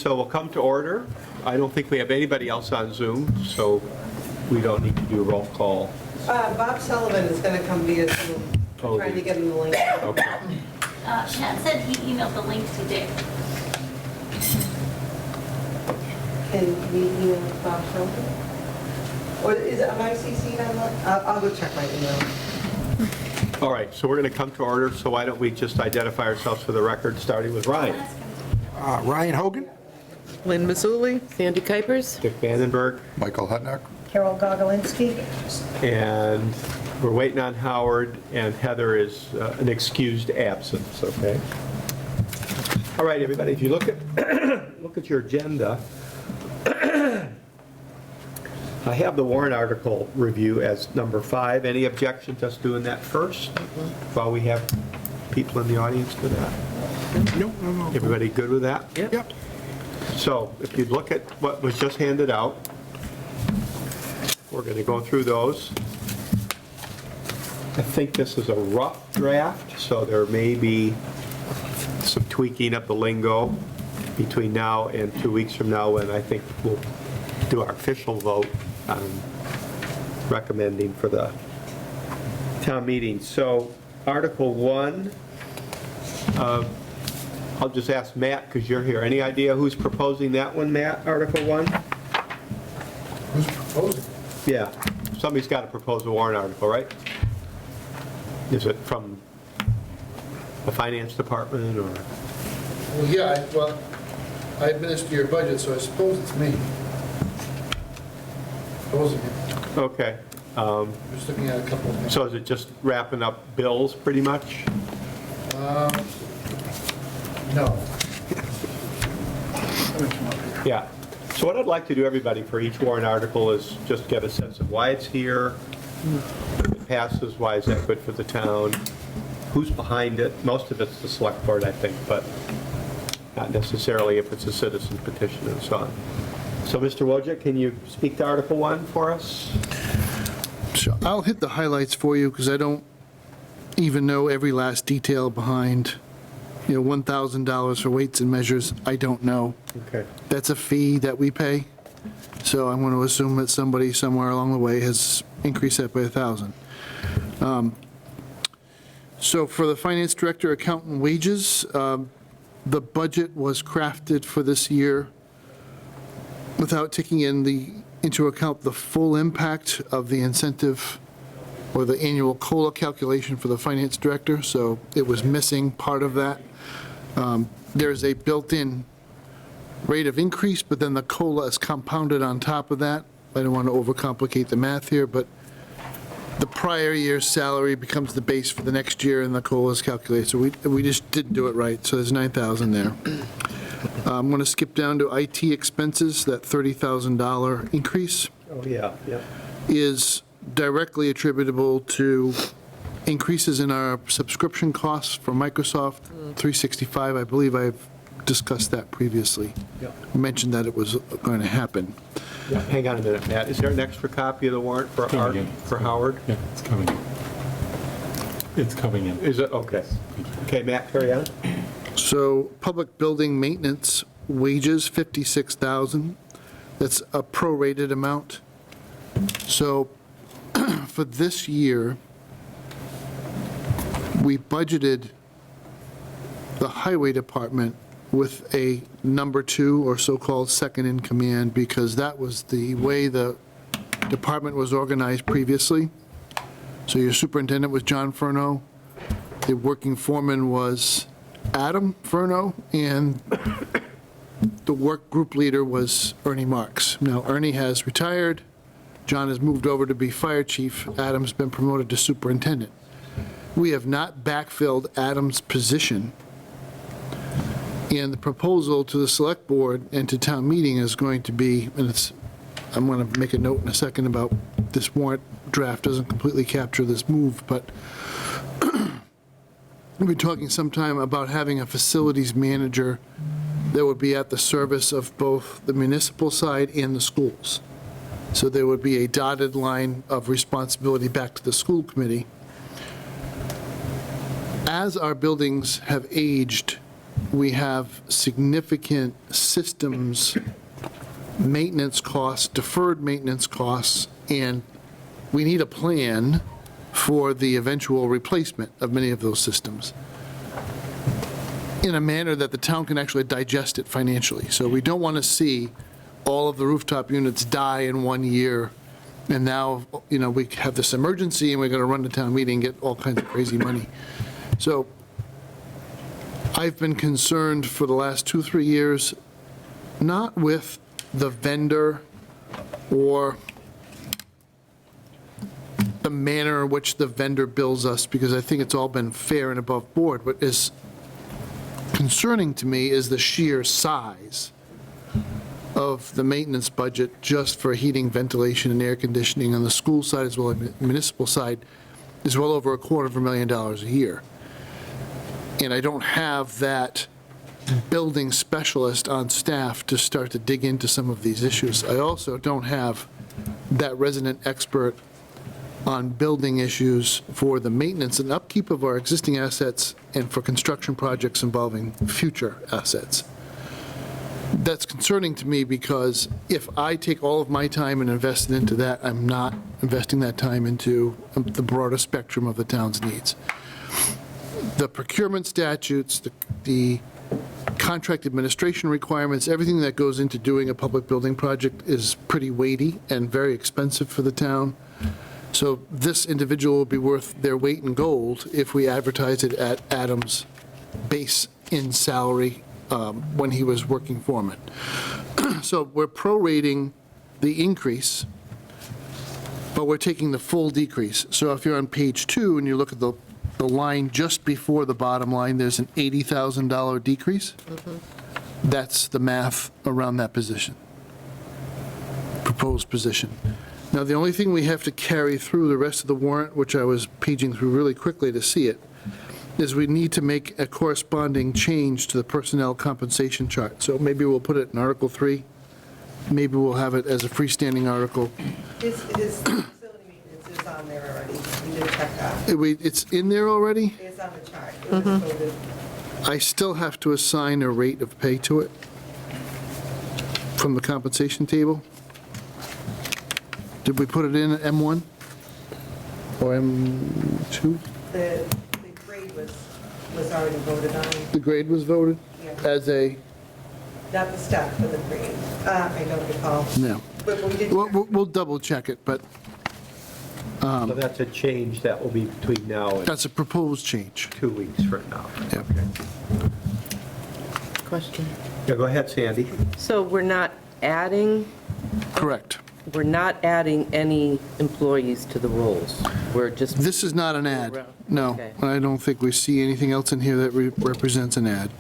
so we'll come to order. I don't think we have anybody else on Zoom, so we don't need to do a roll call. Bob Sullivan is going to come via Zoom. Oh, Trying to get him the link. Okay. Matt said he emailed the link to Dick. Can we email Bob Sullivan? Or is it, am I CC'd on that? I'll go check my email. All right, so we're going to come to order, so why don't we just identify ourselves for the record, starting with Ryan. Ryan Hogan? Lynn Mazzulli. Sandy Kuipers. Dick Vandenberg, Michael Hutnick? Carol Gogolinski. and we're waiting on Howard, and Heather is an excused absence, okay? All right, everybody, if you look at your agenda, I have the warrant article review as number 5. Any objection to us doing that first, while we have people in the audience for that? No. Everybody good with that? Yep. So if you look at what was just handed out, we're going to go through those. I think this is a rough draft, so there may be some tweaking of the lingo between now and 2 weeks from now, when I think we'll do our official vote on recommending for the town meeting. So Article 1, I'll just ask Matt, because you're here. Any idea who's proposing that one, Matt, Article 1? Who's proposing? Yeah, somebody's got to propose a warrant article, right? Is it from the finance department, or? Well, yeah, I administer your budget, so I suppose it's me. Proposing it. Okay, I'm just looking at a couple of things. so is it just wrapping up bills, pretty much? No. Yeah. So what I'd like to do, everybody, for each warrant article is just get a sense of why it's here, if it passes, why is that good for the town, who's behind it. Most of it's the select board, I think, but not necessarily if it's a citizen petition and so on. So Mr. Wojcik, can you speak to Article 1 for us? So I'll hit the highlights for you, because I don't even know every last detail behind, $1,000 for weights and measures. I don't know. Okay. That's a fee that we pay, so I'm going to assume that somebody somewhere along the way has increased that by 1,000. So for the finance director, accountant wages, the budget was crafted for this year without taking into account the full impact of the incentive or the annual COLA calculation for the finance director, so it was missing part of that. There's a built-in rate of increase, but then the COLA is compounded on top of that. I don't want to overcomplicate the math here, but the prior year's salary becomes the base for the next year, and the COLA is calculated. So we just didn't do it right, so there's 9,000 there. I'm going to skip down to IT expenses. That $30,000 increase Oh, yeah. is directly attributable to increases in our subscription costs for Microsoft 365. I believe I've discussed that previously. Yeah. I mentioned that it was going to happen. Yeah. Hang on a minute, Matt. Is there an extra copy of the warrant for Howard? Yeah, it's coming in. It's coming in. Is it? Okay. Okay, Matt, carry on. So public building maintenance wages, $56,000. That's a prorated amount. So for this year, we budgeted the highway department with a number 2 or so-called second in command, because that was the way the department was organized previously. So your superintendent was John Furno, the working foreman was Adam Furno, and the work group leader was Ernie Marks. Now, Ernie has retired, John has moved over to be fire chief, Adam's been promoted to superintendent. We have not backfilled Adam's position, and the proposal to the select board and to town meeting is going to be, and I'm going to make a note in a second about this warrant draft doesn't completely capture this move, but we'll be talking sometime about having a facilities manager that would be at the service of both the municipal side and the schools. So there would be a dotted line of responsibility back to the school committee. As our buildings have aged we have significant systems maintenance costs, deferred maintenance costs, and we need a plan for the eventual replacement of many of those systems in a manner that the town can actually digest it financially. So we don't want to see all of the rooftop units die in 1 year, and now, we have this emergency and we're going to run to town meeting and get all kinds of crazy money. So I've been concerned for the last 2-3 years, not with the vendor or the manner in which the vendor bills us, because I think it's all been fair and above board. What is concerning to me is the sheer size of the maintenance budget just for heating, ventilation, and air conditioning on the school side as well as the municipal side is well over $250,000 a year. And I don't have that building specialist on staff to start to dig into some of these issues. I also don't have that resident expert on building issues for the maintenance and upkeep of our existing assets and for construction projects involving future assets. That's concerning to me because if I take all of my time and invest it into that, I'm not investing that time into the broader spectrum of the town's needs. The procurement statutes, the contract administration requirements, everything that goes into doing a public building project is pretty weighty and very expensive for the town. So this individual will be worth their weight in gold if we advertise it at Adam's base in salary when he was working foreman. So we're prorating the increase, but we're taking the full decrease. So if you're on page 2 and you look at the line just before the bottom line, there's an $80,000 decrease. That's the math around that position, proposed position. Now, the only thing we have to carry through the rest of the warrant, which I was paging through really quickly to see it, is we need to make a corresponding change to the personnel compensation chart. So maybe we'll put it in Article 3. Maybe we'll have it as a freestanding article. His facility maintenance is on there already. We did check that. It's in there already? It's on the chart. It was voted. I still have to assign a rate of pay to it from the compensation table. Did we put it in at M1 or M2? The grade was already voted on. The grade was voted Yeah. as a, Not the step, but the grade. I don't recall. no. But we did. We'll double check it, but So that's a change that will be between now and that's a proposed change. 2 weeks from now. Yeah. Question. Yeah, go ahead, Sandy. So we're not adding any employees to the roles? We're just, This is not an ad. No, Okay. I don't think we see anything else in here that represents an ad.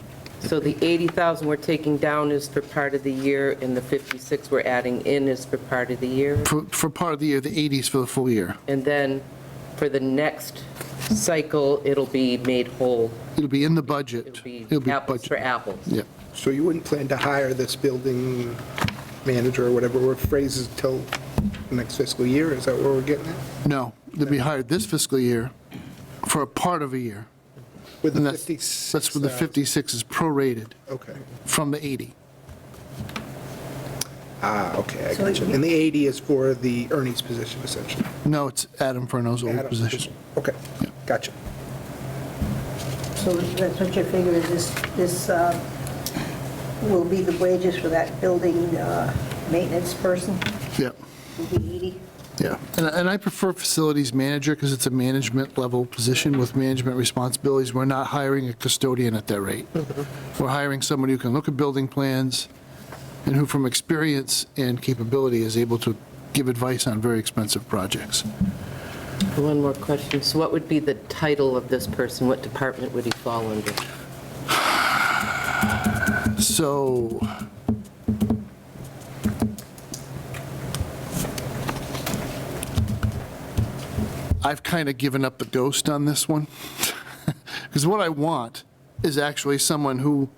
so the 80,000 we're taking down is for part of the year, and the 56 we're adding in is for part of the year? For part of the year, the 80s for the full year. And then for the next cycle, it'll be made whole? It'll be in the budget. It'll be apples budget. for apples? Yeah. So you wouldn't plan to hire this building manager or whatever phrase is till next fiscal year? Is that what we're getting at? No, they'll be hired this fiscal year for a part of a year. With And the that's 56? That's where the 56 is prorated Okay. from the 80. Okay, I So got you. you- And the 80 is for the Ernie's position, essentially? No, it's Adam Furno's old Adam, position. Okay, gotcha. So that's what your figure is, this will be the wages for that building maintenance person, Yeah, will be 80? yeah. And I prefer facilities manager because it's a management level position with management responsibilities. We're not hiring a custodian at that rate. We're hiring somebody who can look at building plans and who from experience and capability is able to give advice on very expensive projects. One more question. So what would be the title of this person? What department would he fall under? So, I've kind of given up the ghost on this one. Because what I want is actually someone who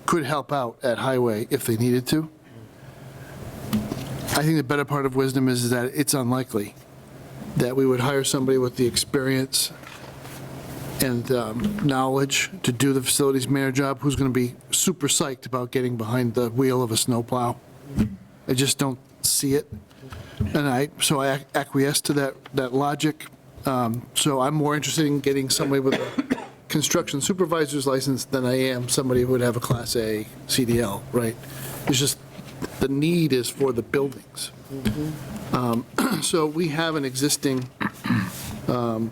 could help out at Highway if they needed to. I think the better part of wisdom is that it's unlikely that we would hire somebody with the experience and knowledge to do the facilities manager job, who's going to be super psyched about getting behind the wheel of a snowplow. I just don't see it. And so I acquiesce to that logic. So I'm more interested in getting somebody with a construction supervisor's license than I am somebody who would have a Class A CDL, right? It's just, the need is for the buildings. So we have an existing, so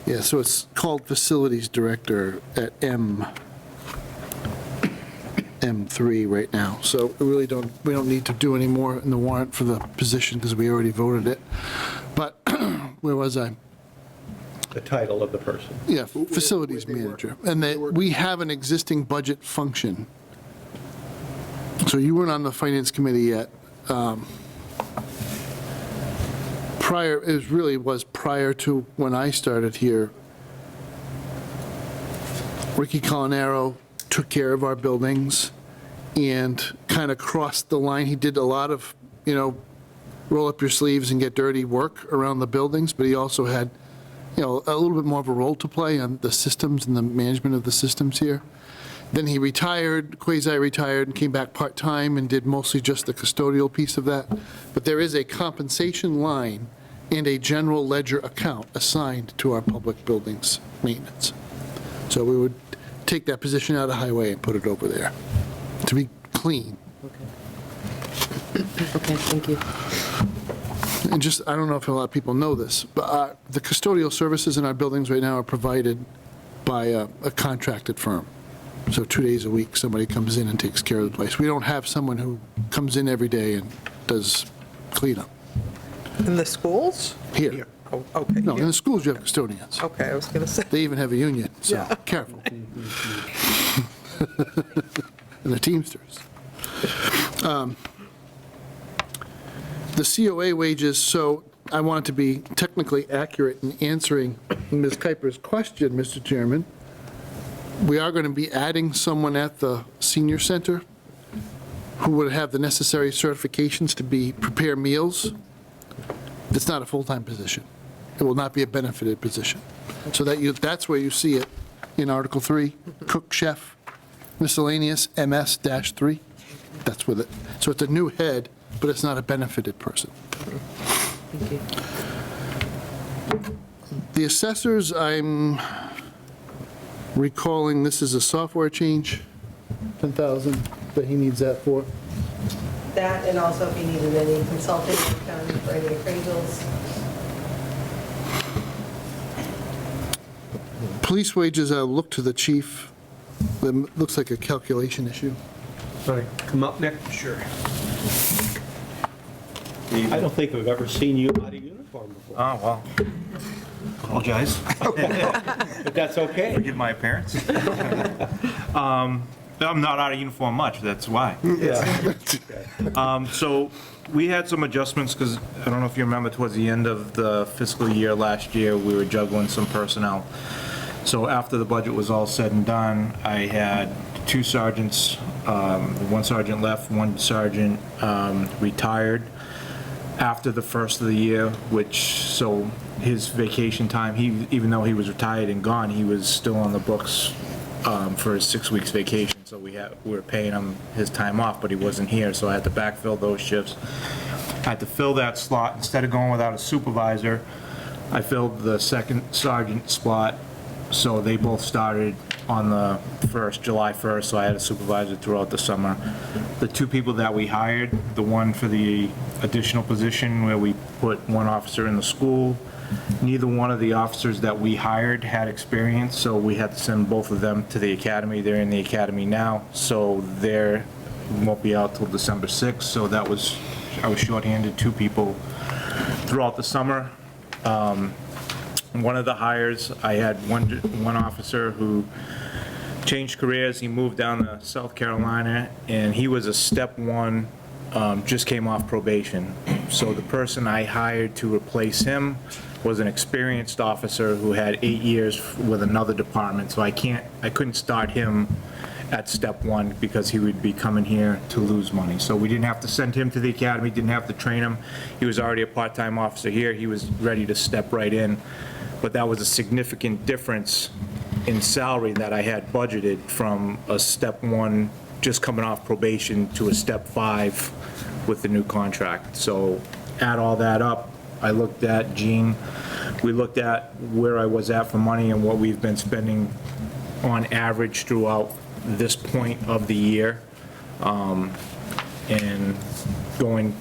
it's called Facilities Director at M3 right now. So we don't need to do any more in the warrant for the position because we already voted it. But where was I? The title of the person. Yeah, facilities manager. And we have an existing budget function. So you weren't on the finance committee yet. It was prior to when I started here. Ricky Colinaro took care of our buildings and kind of crossed the line. He did a lot of, roll up your sleeves and get dirty work around the buildings, but he also had, a little bit more of a role to play on the systems and the management of the systems here. Then he retired, quasi-retired, and came back part-time and did mostly just the custodial piece of that. But there is a compensation line and a general ledger account assigned to our public buildings maintenance. So we would take that position out of highway and put it over there to be clean. Okay, thank you. And just, I don't know if a lot of people know this, but the custodial services in our buildings right now are provided by a contracted firm. So 2 days a week, somebody comes in and takes care of the place. We don't have someone who comes in every day and does cleanup In the schools? here. Oh, okay. No, in the schools you have custodians. Okay, I was going to say. They even have a union, so Yeah. careful. And the Teamsters. The COA wages, so I want to be technically accurate in answering Ms. Kuiper's question, Mr. Chairman. We are going to be adding someone at the senior center who would have the necessary certifications to prepare meals. It's not a full-time position. It will not be a benefited position. So that's where you see it in Article 3, cook, chef, miscellaneous, MS-3. That's with it. So it's a new head, but it's not a benefited person. Thank you. The assessors, I'm recalling this is a software change, 10,000 that he needs that for. That, and also if you needed any consulting done for any appraisals. Police wages, I'll look to the chief. It looks like a calculation issue. Sorry, come up, Nick. Sure. I don't think I've ever seen you out of uniform before, Oh, well. Apologize. but that's okay. Forgive my appearance. I'm not out of uniform much, that's why. Yeah. So we had some adjustments because I don't know if you remember towards the end of the fiscal year last year, we were juggling some personnel. So after the budget was all said and done, I had 2 sergeants, 1 sergeant left, 1 sergeant retired after the first of the year, so his vacation time, even though he was retired and gone, he was still on the books for his 6 weeks vacation. So we were paying him his time off, but he wasn't here, so I had to backfill those shifts. I had to fill that slot. Instead of going without a supervisor, I filled the 2nd sergeant spot, so they both started on the 1st, July 1st, so I had a supervisor throughout the summer. The 2 people that we hired, the one for the additional position where we put 1 officer in the school, neither one of the officers that we hired had experience, so we had to send both of them to the academy. They're in the academy now, so they won't be out till December 6th, so I was shorthanded 2 people throughout the summer. One of the hires, I had one officer who changed careers. He moved down to South Carolina, and he was a step 1, just came off probation. So the person I hired to replace him was an experienced officer who had 8 years with another department. So I couldn't start him at step 1 because he would be coming here to lose money. So we didn't have to send him to the academy, didn't have to train him. He was already a part-time officer here. He was ready to step right in. but that was a significant difference in salary that I had budgeted from a step 1, just coming off probation, to a step 5 with the new contract. So add all that up, I looked at, Gene, we looked at where I was at for money and what we've been spending on average throughout this point of the year. And going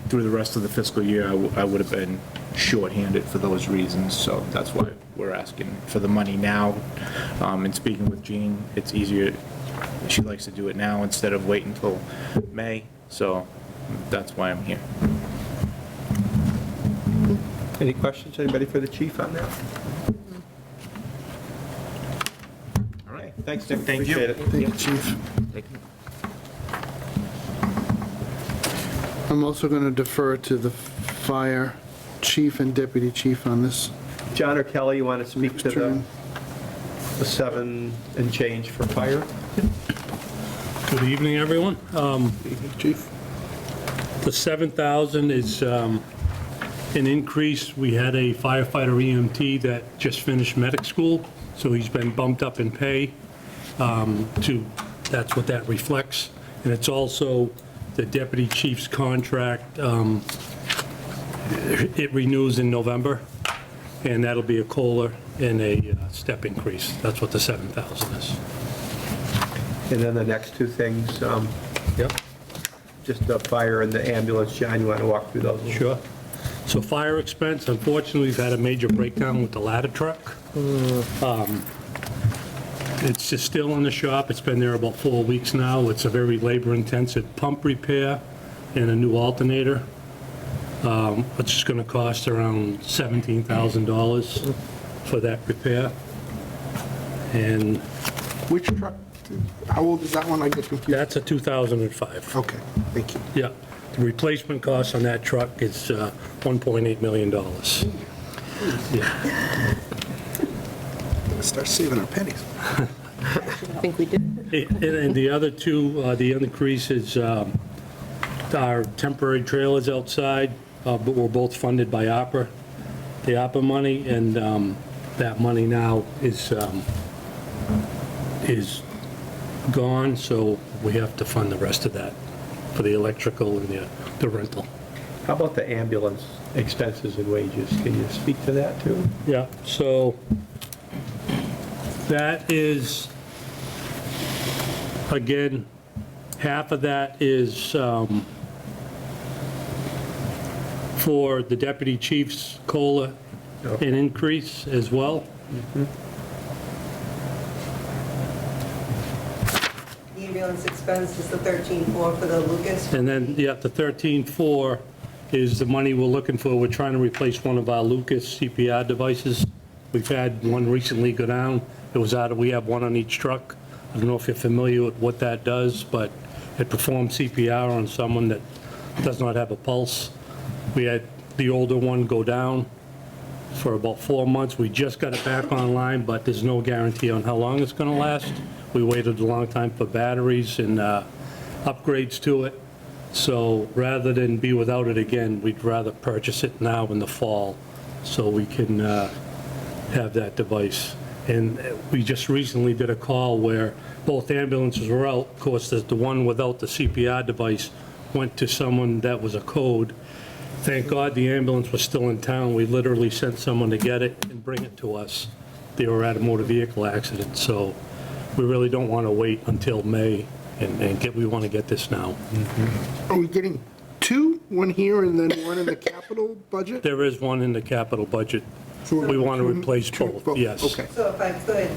through the rest of the fiscal year, I would have been shorthanded for those reasons, so that's why we're asking for the money now. And speaking with Jean, it's easier, she likes to do it now instead of wait until May, so that's why I'm here. Any questions, anybody for the chief on that? All right, thanks, Nick. Thank you. Appreciate it. Thank you, chief. I'm also going to defer to the fire chief and deputy chief on this. John or Kelly, you want to speak to the 7 and change for fire? Good evening, everyone. Chief? The 7,000 is an increase. We had a firefighter EMT that just finished medic school, so he's been bumped up in pay. That's what that reflects. And it's also the deputy chief's contract. It renews in November, and that'll be a COLA and a step increase. That's what the 7,000 is. And then the next two things, Yep. just the fire and the ambulance. John, you want to walk through those? Sure. So fire expense, unfortunately, we've had a major breakdown with the ladder truck. It's just still in the shop. It's been there about 4 weeks now. It's a very labor-intensive pump repair and a new alternator. It's just going to cost around $17,000 for that repair. And Which truck, how old is that one? I get confused. that's a 2005. Okay, thank you. Yeah. The replacement cost on that truck is $1.8 million. Yeah. Start saving our pennies. I think we did. And the other two, the increase is our temporary trailers outside, but we're both funded by ARPA, the ARPA money, and that money now is gone, so we have to fund the rest of that for the electrical and the rental. How about the ambulance expenses and wages? Can you speak to that too? Yeah, so that is, again, half of that is for the deputy chief's COLA an increase as well. The ambulance expense is the 13.4 for the Lucas. And then, yeah, the 13.4 is the money we're looking for. We're trying to replace one of our Lucas CPR devices. We've had one recently go down. It was we have one on each truck. I don't know if you're familiar with what that does, but it performs CPR on someone that does not have a pulse. We had the older one go down for about 4 months. We just got it back online, but there's no guarantee on how long it's going to last. We waited a long time for batteries and upgrades to it. So rather than be without it again, we'd rather purchase it now in the fall so we can have that device. And we just recently did a call where both ambulances were out. Of course, the one without the CPR device went to someone that was a code. Thank God the ambulance was still in town. We literally sent someone to get it and bring it to us. They were at a motor vehicle accident, so we really don't want to wait until May and we want to get this now. Are we getting two? One here and then one in the capital budget? There is one in the capital budget. We want to replace both, yes. Okay. So if I could,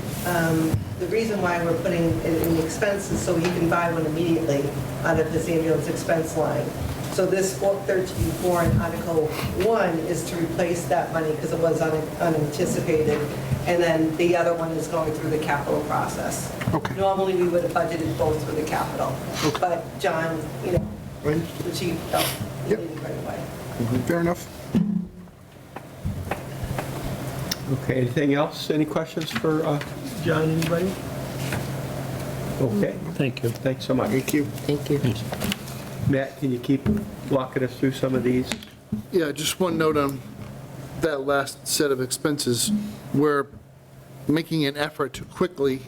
the reason why we're putting it in the expenses so he can buy one immediately out of this ambulance expense line. So this 13.4 in Article 1 is to replace that money because it was unanticipated. And then the other one is going through the capital process. Okay. Normally, we would have budgeted both for the capital. But John, Right. the chief felt he Yep. needed it right away. Fair enough. Okay, anything else? Any questions for John, anybody? Okay, Thank you. thanks so much. Thank you. Thank you. Matt, can you keep walking us through some of these? Yeah, just one note on that last set of expenses, we're making an effort to quickly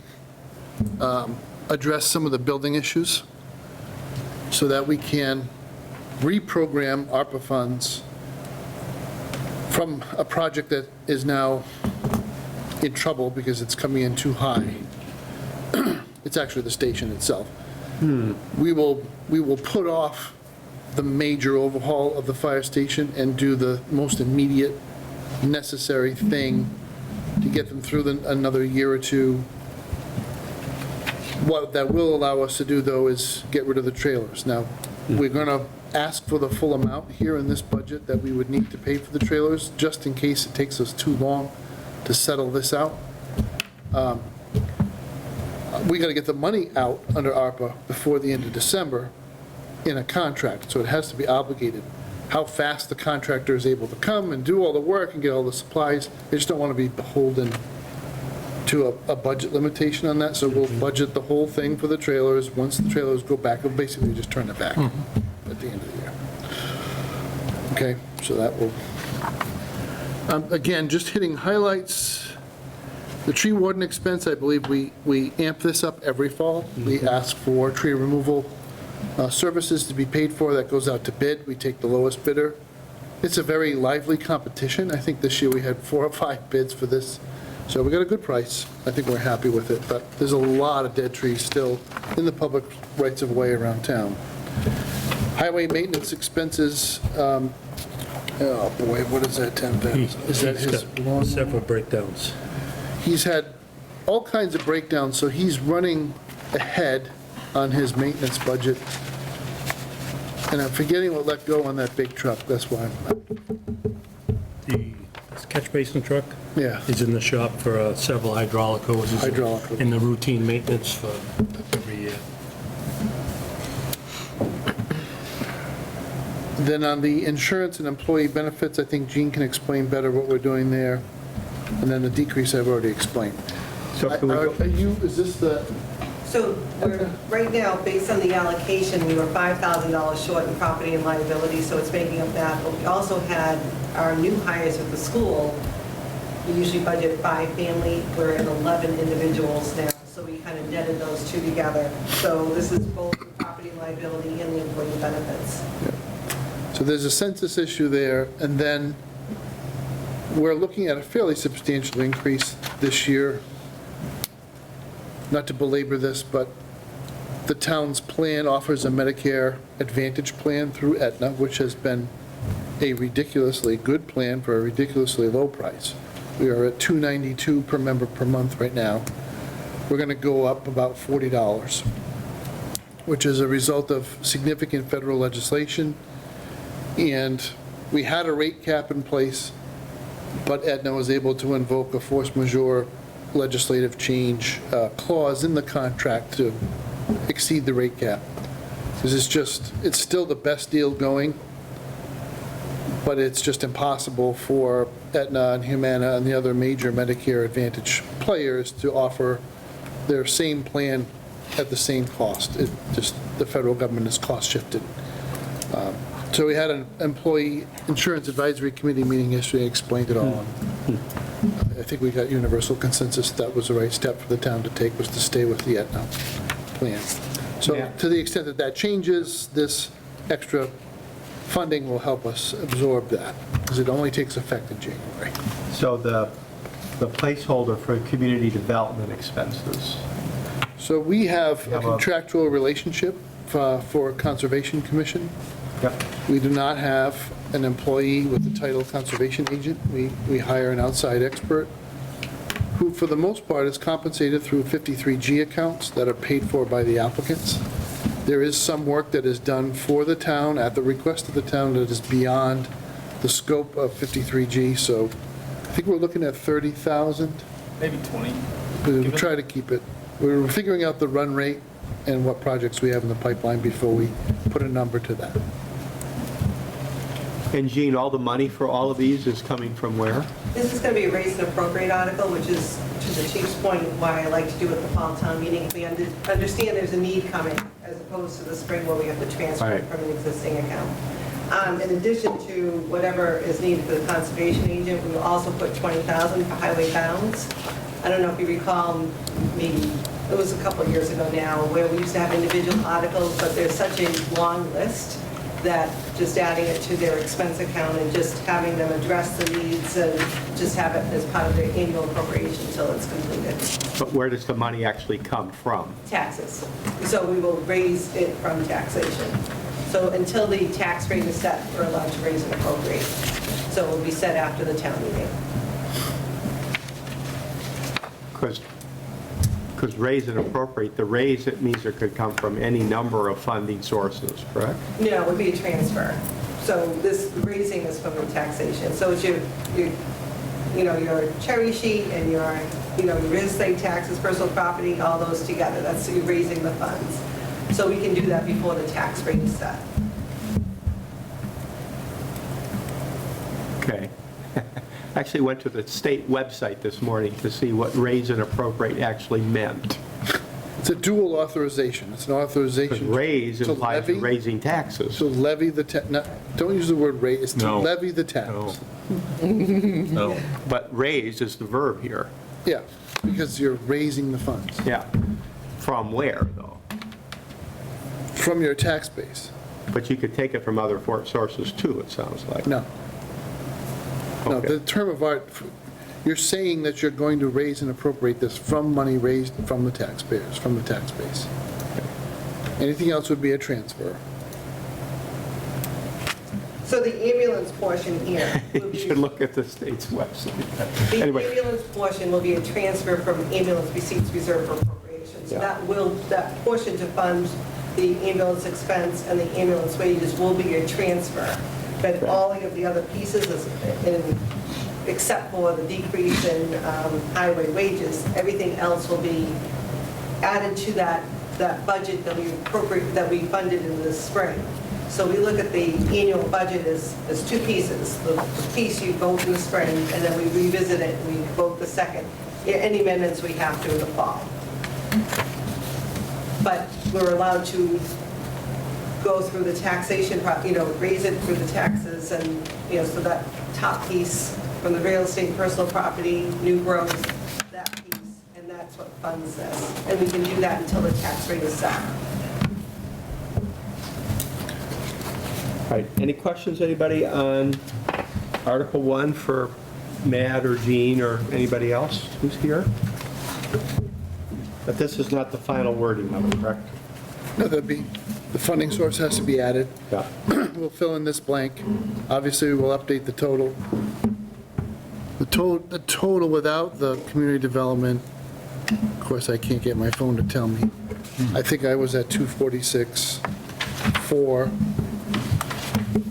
address some of the building issues so that we can reprogram ARPA funds from a project that is now in trouble because it's coming in too high. It's actually the station itself. We will put off the major overhaul of the fire station and do the most immediate necessary thing to get them through another year or two. What that will allow us to do, though, is get rid of the trailers. Now, we're going to ask for the full amount here in this budget that we would need to pay for the trailers, just in case it takes us too long to settle this out. We got to get the money out under ARPA before the end of December in a contract, so it has to be obligated. How fast the contractor is able to come and do all the work and get all the supplies, they just don't want to be beholden to a budget limitation on that, so we'll budget the whole thing for the trailers. Once the trailers go back, we'll basically just turn it back at the end of the year. Okay, so that will, again, just hitting highlights. The tree warden expense, I believe we amp this up every fall. We ask for tree removal services to be paid for. That goes out to bid. We take the lowest bidder. It's a very lively competition. I think this year we had 4 or 5 bids for this. So we got a good price. I think we're happy with it, but there's a lot of dead trees still in the public rights of way around town. Highway maintenance expenses, oh boy, what is that, 10,000? Is that his lawn? Several breakdowns. He's had all kinds of breakdowns, so he's running ahead on his maintenance budget. And I'm forgetting what let go on that big truck, that's why. The catch basin truck Yeah. is in the shop for several hydraulic hoses. Hydraulic. In the routine maintenance for every year. Then on the insurance and employee benefits, I think Gene can explain better what we're doing there. And then the decrease I've already explained. So can we go? Are you, is this the, So we're, right now, based on the allocation, we were $5,000 short in property and liability, so it's making up that. But we also had our new hires at the school. We usually budget 5 family, we're at 11 individuals now, so we kind of netted those two together. So this is both the property and liability and the employee benefits. so there's a census issue there, and then we're looking at a fairly substantial increase this year. Not to belabor this, but the town's plan offers a Medicare Advantage plan through Aetna, which has been a ridiculously good plan for a ridiculously low price. We are at $292 per member per month right now. We're going to go up about $40, which is a result of significant federal legislation. And we had a rate cap in place, but Aetna was able to invoke a force majeure legislative change clause in the contract to exceed the rate cap. Because it's still the best deal going, but it's just impossible for Aetna and Humana and the other major Medicare Advantage players to offer their same plan at the same cost. It just, the federal government has cost shifted. So we had an employee insurance advisory committee meeting yesterday, explained it all. I think we got universal consensus that was the right step for the town to take, was to stay with the Aetna plan. So Yeah. to the extent that that changes, this extra funding will help us absorb that, because it only takes effect in January. So the placeholder for community development expenses. So we have a Have a- contractual relationship for Conservation Commission. Yep. We do not have an employee with the title conservation agent. We hire an outside expert who, for the most part, is compensated through 53G accounts that are paid for by the applicants. There is some work that is done for the town at the request of the town that is beyond the scope of 53G, so I think we're looking at 30,000. Maybe 20. We try to keep it. We're figuring out the run rate and what projects we have in the pipeline before we put a number to that. And Gene, all the money for all of these is coming from where? This is going to be a raise and appropriate article, which is, to the chief's point, why I like to do it at the fall town meeting. If we understand there's a need coming, as opposed to the spring where we have to transfer Right. from an existing account. In addition to whatever is needed for the conservation agent, we will also put 20,000 for highway bounds. I don't know if you recall, maybe, it was a couple of years ago now, where we used to have individual articles, but there's such a long list that just adding it to their expense account and just having them address the needs and just have it as part of their annual appropriation until it's completed. But where does the money actually come from? Taxes. So we will raise it from taxation. So until the tax rate is set, we're allowed to raise and appropriate. So it will be set after the town meeting. Because raise and appropriate, the raise, it means it could come from any number of funding sources, correct? No, it would be a transfer. So this raising is from the taxation. So it's your cherry sheet and your real estate taxes, personal property, all those together. That's you raising the funds. So we can do that before the tax rate is set. Okay. I actually went to the state website this morning to see what raise and appropriate actually meant. It's a dual authorization. It's an Because authorization. raise to implies levy- raising taxes. To levy the tax, don't use the word raise, it's to No. levy the tax. No. But raise is the verb here. Yeah, because you're raising the funds Yeah. From where, though? from your tax base. But you could take it from other sources too, it sounds like. No. No, Okay. the term of art, you're saying that you're going to raise and appropriate this from money raised from the taxpayers, from the tax base. Anything else would be a transfer. So the ambulance portion here will You be, should look at the state's website. the Anyway, ambulance portion will be a transfer from ambulance receipts reserved for appropriations. Yeah. That portion to fund the ambulance expense and the ambulance wages will be a transfer. But all of the other pieces, except for the decrease in highway wages, everything else will be added to that budget that we funded in the spring. So we look at the annual budget as two pieces. The piece you vote in the spring, and then we revisit it, and we vote the second. Any amendments we have to in the fall. But we're allowed to go through the taxation, raise it through the taxes, and, so that top piece from the real estate, personal property, new growth, that piece, and that's what funds this. And we can do that until the tax rate is set. all right, any questions, anybody, on Article 1 for Matt or Jean or anybody else who's here? But this is not the final wording of it, correct? No, the funding source has to be added. Yeah. We'll fill in this blank. Obviously, we'll update the total. The total without the community development, of course, I can't get my phone to tell me. I think I was at 246.4,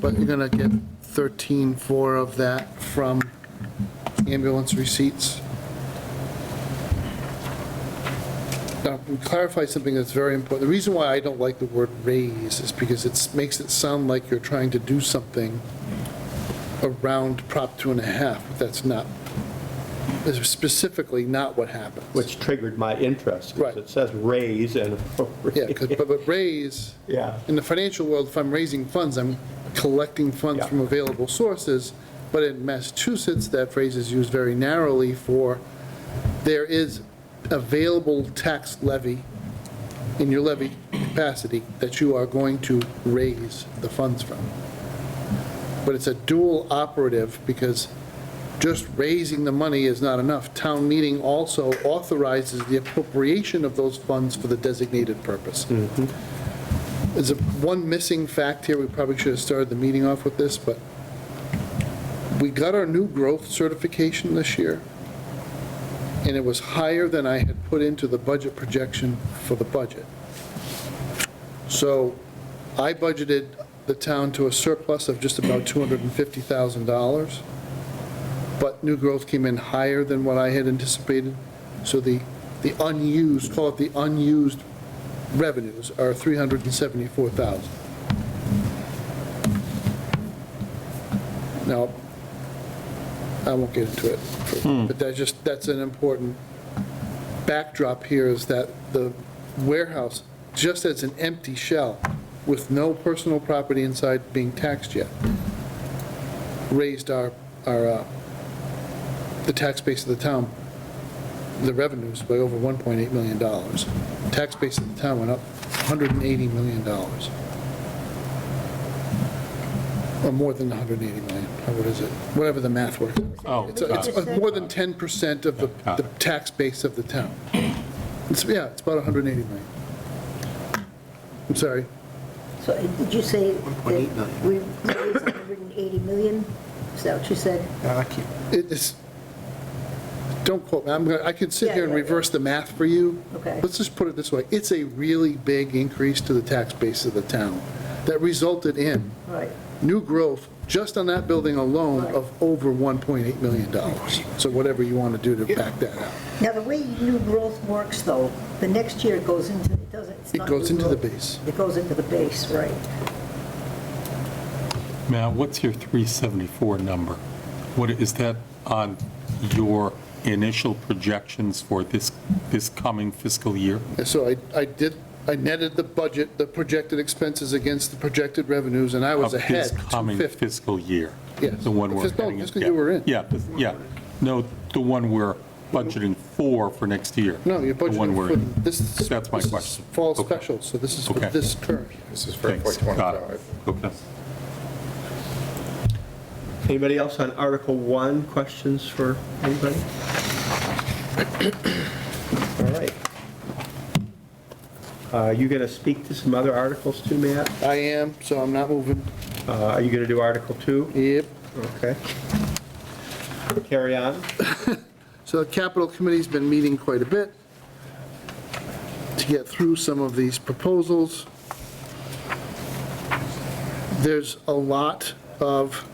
but you're gonna get 13.4 of that from ambulance receipts. Now, we clarify something that's very important. The reason why I don't like the word raise is because it makes it sound like you're trying to do something around Prop 2.5, but that's not, is specifically not what happens. Which triggered my interest. 'Cause Right. It says raise and appropriate. Yeah, but raise, Yeah. in the financial world, if I'm raising funds, I'm collecting funds Yeah. from available sources, but in Massachusetts, that phrase is used very narrowly for, there is available tax levy in your levy capacity that you are going to raise the funds from. But it's a dual operative, because just raising the money is not enough. Town meeting also authorizes the appropriation of those funds for the designated purpose. There's one missing fact here, we probably should have started the meeting off with this, but we got our new growth certification this year, and it was higher than I had put into the budget projection for the budget. So I budgeted the town to a surplus of just about $250,000, but new growth came in higher than what I had anticipated. So the unused, call it the unused revenues are $374,000. Now, I won't get into it, but that's an important backdrop here, is that the warehouse, just as an empty shell, with no personal property inside being taxed yet, raised the tax base of the town, the revenues by over $1.8 million. Tax base of the town went up $180 million. Or more than 180 million, what is it? Whatever the math works. Oh, It's more than 10% of the tax base of the town. It's about 180 million. I'm sorry. So did you say that 1.8 million. we raised 180 million? Is that what you said? It's, don't quote me, I could sit here and Yeah. reverse the math for you. Okay. Let's just put it this way, it's a really big increase to the tax base of the town that resulted in Right. new growth, just on that building alone, of over $1.8 million. So whatever you want to do to back that out. Now, the way new growth works, though, the next year it goes into, it doesn't, it's It not goes new into the growth. base. It goes into the base, right. Matt, what's your 374 number? What, is that on your initial projections for this coming fiscal year? And so I netted the budget, the projected expenses against the projected revenues, and I was Of ahead, this coming 250. fiscal year? Yes. The one we're Fiscal- heading in? fiscal year we're in. Yeah, yeah. No, the one we're budgeting for next year. No, you're The one we're budgeting in. for this. That's my this is question. Fall Okay. special, so this is for Okay. this current year. This is for FY Thanks. Got it. '25. Okay. Anybody else on Article 1? Questions for anybody? All right. You going to speak to some other articles too, Matt? I am, so I'm not moving. Are you going to do Article 2? Yep. Okay. Carry on. So the capital committee's been meeting quite a bit to get through some of these proposals. There's a lot of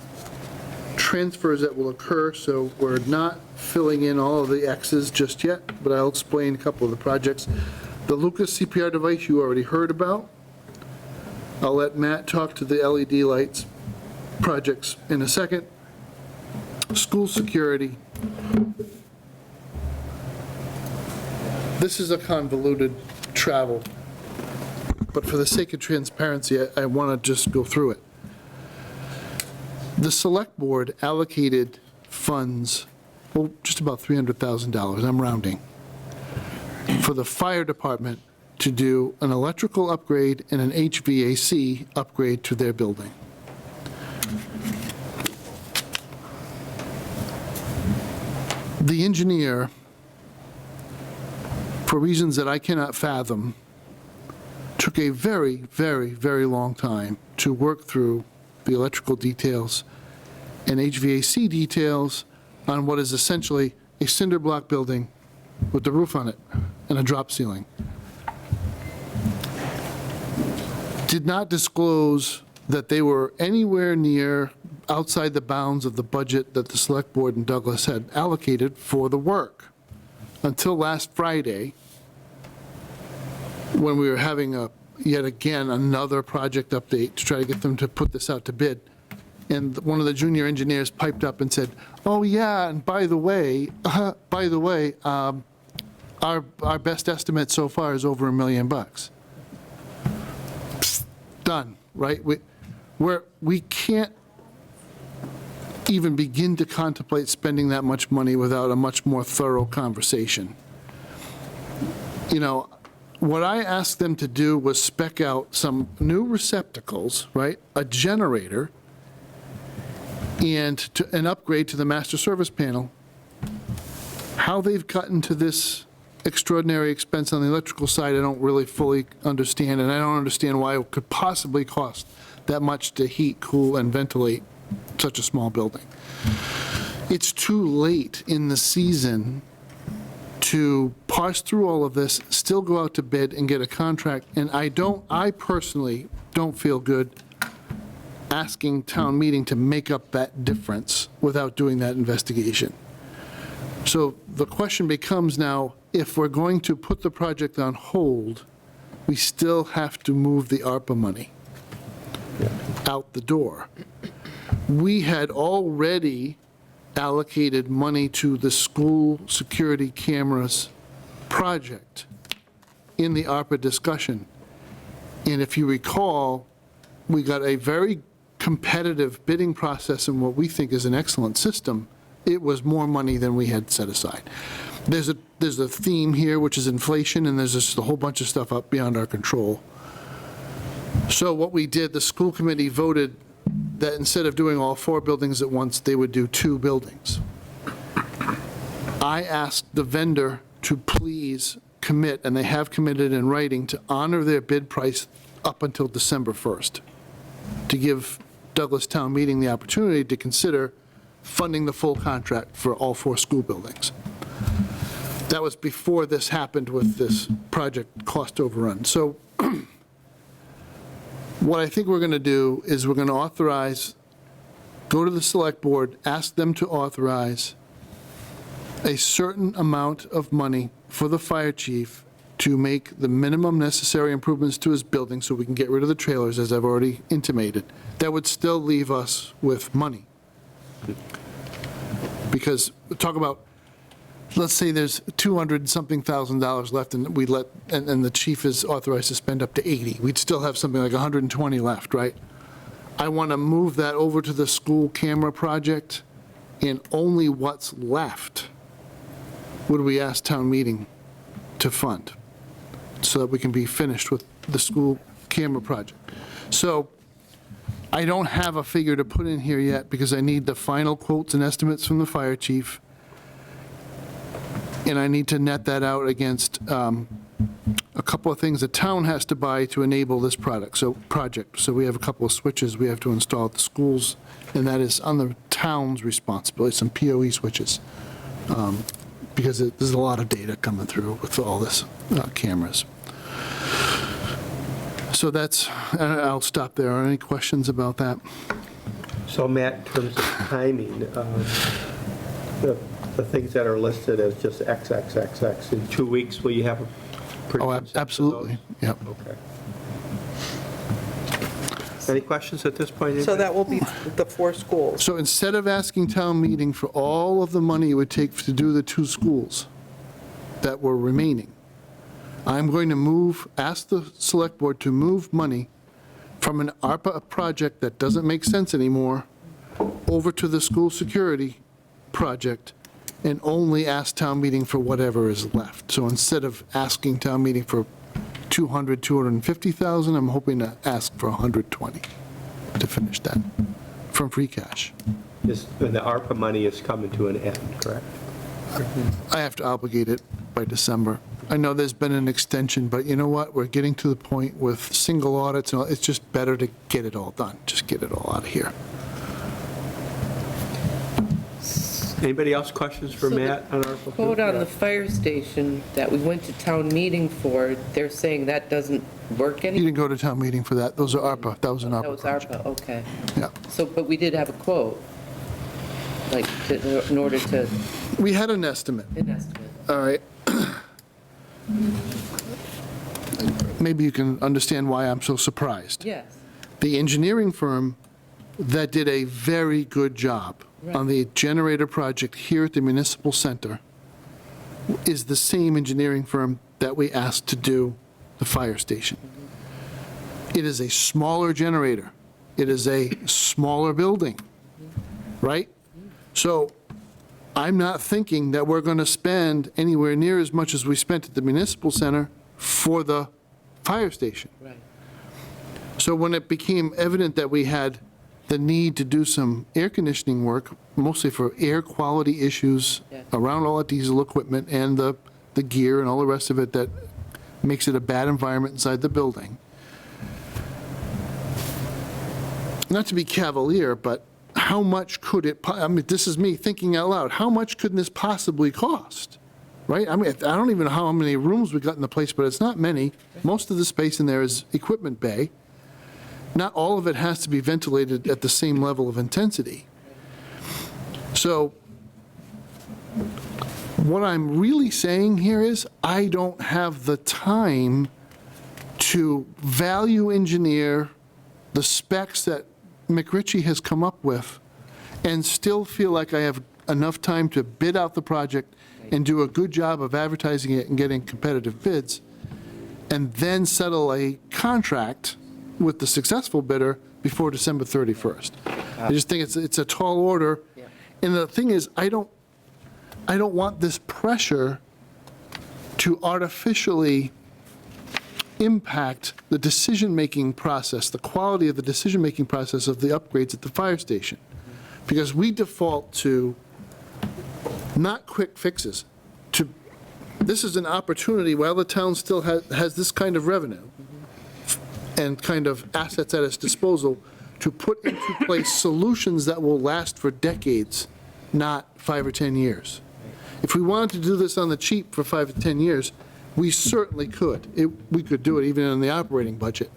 transfers that will occur, so we're not filling in all of the X's just yet, but I'll explain a couple of the projects. The Lucas CPR device you already heard about. I'll let Matt talk to the LED lights projects in a second. School security. This is a convoluted travel, but for the sake of transparency, I want to just go through it. The select board allocated funds, well, just about $300,000, I'm rounding, for the fire department to do an electrical upgrade and an HVAC upgrade to their building. The engineer, for reasons that I cannot fathom, took a very, very, very long time to work through the electrical details and HVAC details on what is essentially a cinder block building with the roof on it and a drop ceiling. Did not disclose that they were anywhere near outside the bounds of the budget that the Select Board and Douglas had allocated for the work until last Friday, when we were having yet again another project update to try to get them to put this out to bid. And one of the junior engineers piped up and said, "Oh yeah, and by the way, our best estimate so far is over $1 million." Psst, done, right? We can't even begin to contemplate spending that much money without a much more thorough conversation. You know, what I asked them to do was spec out some new receptacles, right? A generator, and an upgrade to the master service panel. How they've gotten to this extraordinary expense on the electrical side, I don't really fully understand, and I don't understand why it could possibly cost that much to heat, cool, and ventilate such a small building. It's too late in the season to parse through all of this, still go out to bid and get a contract, and I personally don't feel good asking town meeting to make up that difference without doing that investigation. So the question becomes now, if we're going to put the project on hold, we still have to move the ARPA money out the door. We had already allocated money to the school security cameras project in the ARPA discussion. And if you recall, we got a very competitive bidding process in what we think is an excellent system, it was more money than we had set aside. There's a theme here, which is inflation, and there's just a whole bunch of stuff up beyond our control. So what we did, the school committee voted that instead of doing all 4 buildings at once, they would do 2 buildings. I asked the vendor to please commit, and they have committed in writing, to honor their bid price up until December 1st, to give Douglas Town Meeting the opportunity to consider funding the full contract for all 4 school buildings. That was before this happened with this project cost overrun. So what I think we're going to do is we're going to authorize, go to the select board, ask them to authorize a certain amount of money for the fire chief to make the minimum necessary improvements to his building so we can get rid of the trailers, as I've already intimated. That would still leave us with money. Because, talk about, let's say there's 200-something thousand dollars left, and and the chief is authorized to spend up to 80. We'd still have something like 120 left, right? I want to move that over to the school camera project, and only what's left would we ask town meeting to fund, so that we can be finished with the school camera project. So I don't have a figure to put in here yet, because I need the final quotes and estimates from the fire chief, and I need to net that out against a couple of things the town has to buy to enable this project. So we have a couple of switches we have to install at the schools, and that is on the town's responsibility, some PoE switches, because there's a lot of data coming through with all this cameras. So that's, I'll stop there. Are any questions about that? So Matt, in terms of timing, the things that are listed as just XXXX, in 2 weeks, will you have a pretty Oh, consensus of absolutely, those? yep. Okay. Any questions at this point? So that will be the 4 schools. So instead of asking town meeting for all of the money it would take to do the 2 schools that were remaining, I'm going to ask the select board to move money from an ARPA project that doesn't make sense anymore over to the school security project, and only ask town meeting for whatever is left. So instead of asking town meeting for 250,000, I'm hoping to ask for 120 to finish that from free cash. And the ARPA money is coming to an end, correct? I have to obligate it by December. I know there's been an extension, but you know what? We're getting to the point with single audits, and all, it's just better to get it all done. Just get it all out of here. Anybody else questions for So the Matt on ARPA? Quote on the fire station that we went to town meeting for, they're saying that doesn't work You anymore? didn't go to town meeting for that. Those are ARPA. That was an That ARPA was project. ARPA, okay. Yeah. So, but we did have a quote, like, in order to, We had an estimate. an estimate. All right. Maybe you can understand why I'm so surprised. Yes, The engineering firm that did a very good job on the generator project here at the municipal center is the same engineering firm that we asked to do the fire station. It is a smaller generator. It is a smaller building, right? So I'm not thinking that we're going to spend anywhere near as much as we spent at the municipal center for the fire station. right. So when it became evident that we had the need to do some air conditioning work, mostly for air quality issues Yeah. around all the diesel equipment and the gear and all the rest of it that makes it a bad environment inside the building. Not to be cavalier, but how much could it, I mean, this is me thinking out loud, how much could this possibly cost? Right? I mean, I don't even know how many rooms we got in the place, but it's not many. Most of the space in there is equipment bay. Not all of it has to be ventilated at the same level of intensity. So what I'm really saying here is I don't have the time to value engineer the specs that McRitchie has come up with and still feel like I have enough time to bid out the project and do a good job of advertising it and getting competitive bids, and then settle a contract with the successful bidder before December 31st. I just think it's a tall order. Yeah. And the thing is, I don't want this pressure to artificially impact the decision-making process, the quality of the decision-making process of the upgrades at the fire station. Because we default to not quick fixes. This is an opportunity, while the town still has this kind of revenue and kind of assets at its disposal, to put into place solutions that will last for decades, not 5 or 10 years. If we wanted to do this on the cheap for 5 to 10 years, we certainly could. We could do it even in the operating budget.